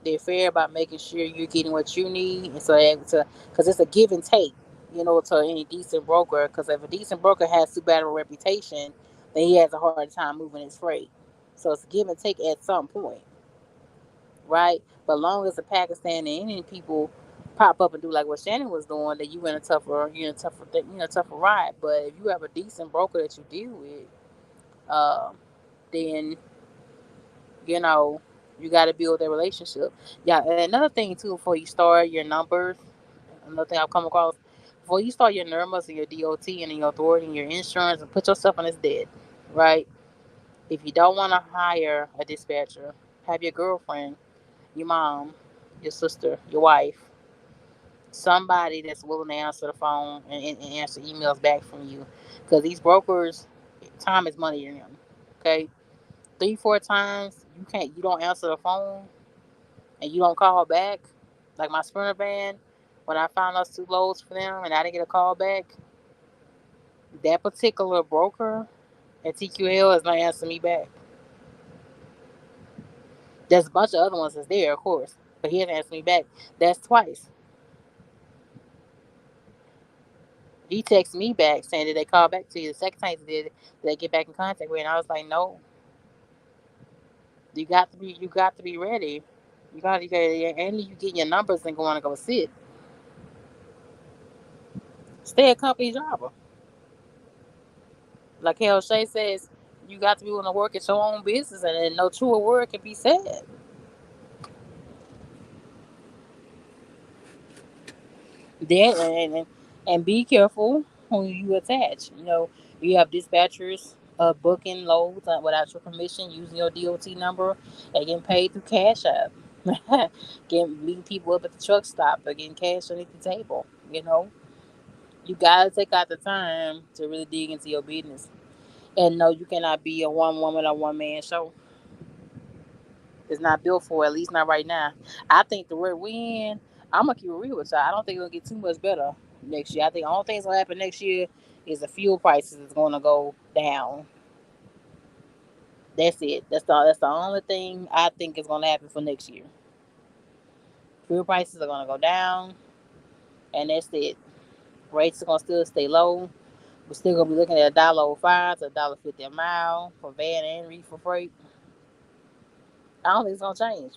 They're fair about making sure you're getting what you need, and because it's a give and take, to any decent broker. Because if a decent broker has too bad of a reputation, then he has a hard time moving his freight. So it's a give and take at some point, right? But long as the Pakistan and Indian people pop up and do like what Shannon was doing, then you in a tougher ride. But if you have a decent broker that you deal with, then you know you got to build that relationship. Yeah, and another thing too, before you start your numbers, another thing I've come across, before you start your NERMAs and your DOT and your authority and your insurance, and put yourself on this debt, right? If you don't want to hire a dispatcher, have your girlfriend, your mom, your sister, your wife, somebody that's willing to answer the phone and answer emails back from you, because these brokers, time is money to them. Okay, 3 4 times you don't answer the phone and you don't call back. Like my Sprinter van, when I found those 2 loads for them and I didn't get a call back, that particular broker at TQL is not answering me back. There's a bunch of other ones that's there, of course, but he hasn't answered me back. That's twice. He texted me back saying, "Did they call back to you?" The second time he did they get back in contact with me? And I was like, "No, you got to be ready. And you get your numbers and going to go sit. Stay a company driver." Like Hell Shay says, you got to be willing to work at your own business, and then no truer word can be said. Then and be careful who you attach. You have dispatchers booking loads without your permission, using your DOT number, and getting paid through Cash App. Getting meeting people up at the truck stop or getting cash underneath the table. You gotta take out the time to really dig into your business. And no, you cannot be a one woman or one man show. It's not built for it, at least not right now. I think the where we in, I'm gonna keep it real with y'all. I don't think it'll get too much better next year. I think the only thing that's gonna happen next year is the fuel prices is gonna go down. That's it. That's the only thing I think is gonna happen for next year. Fuel prices are gonna go down, and that's it. Rates are gonna still stay low. We're still gonna be looking at $1.05 to $1.50 a mile for van and reefer freight. I don't think it's gonna change.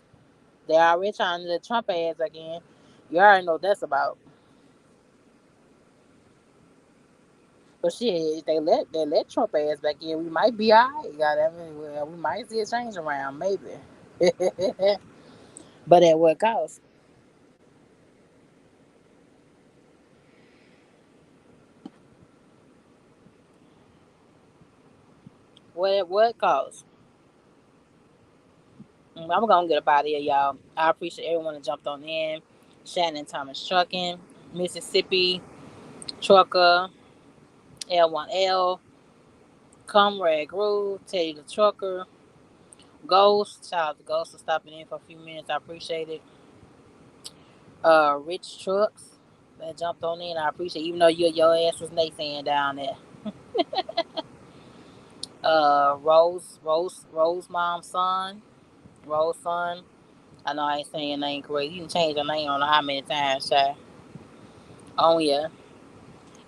They already trying to let Trump ads again. You already know what that's about. But shit, if they let Trump ass back in, we might be alright. God, I mean, well, we might see a change around, maybe. But at what cost? What at what cost? I'm gonna get up out of here, y'all. I appreciate everyone that jumped on in. Shannon Thomas Trucking, Mississippi Trucker, L1L, Comrade Groove, Teddy the Trucker, Ghost. Shout out to Ghost for stopping in for a few minutes. I appreciate it. Rich Trucks that jumped on in. I appreciate it, even though your ass was Nathan down there. Rose mom's son. Rose son. I know I ain't saying your name correct. You can change your name. I don't know how many times, Shy. Oh yeah.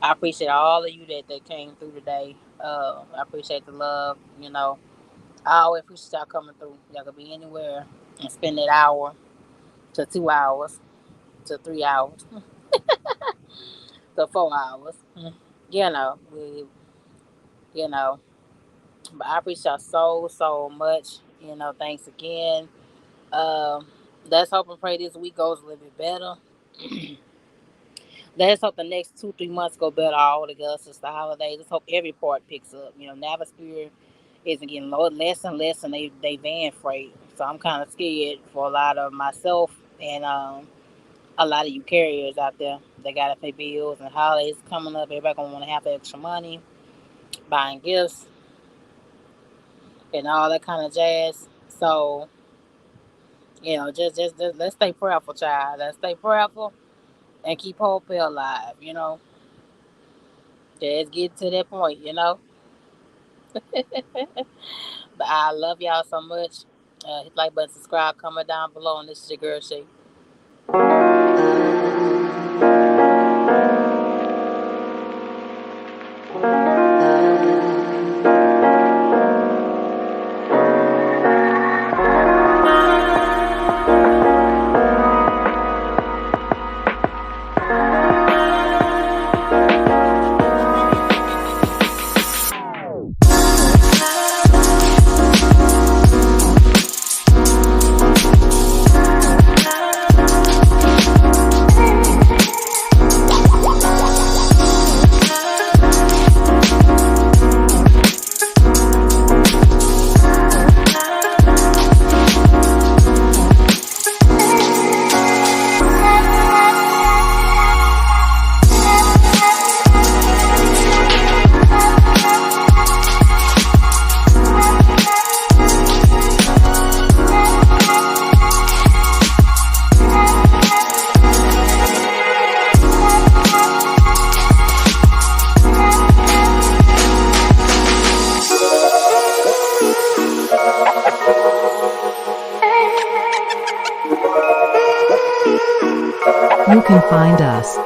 I appreciate all of you that came through today. I appreciate the love. I always appreciate y'all coming through. Y'all could be anywhere and spend that hour to 2 hours to 3 hours to 4 hours. You know, you know. But I appreciate y'all so much. Thanks again. Um, let's hope and pray this week goes a little bit better. Let's hope the next 2-3 months go better all together since the holidays. Let's hope every part picks up. Navisphere isn't getting less and less, and they van freight. So I'm kind of scared for a lot of myself and a lot of you carriers out there. They gotta pay bills and holidays coming up. Everybody gonna want to have extra money, buying gifts and all that kind of jazz. So just let's stay prayerful, child. Let's stay prayerful and keep hope alive. Just get to that point. But I love y'all so much. Hit like button, subscribe, comment down below, and this is your girl Shay. You can find us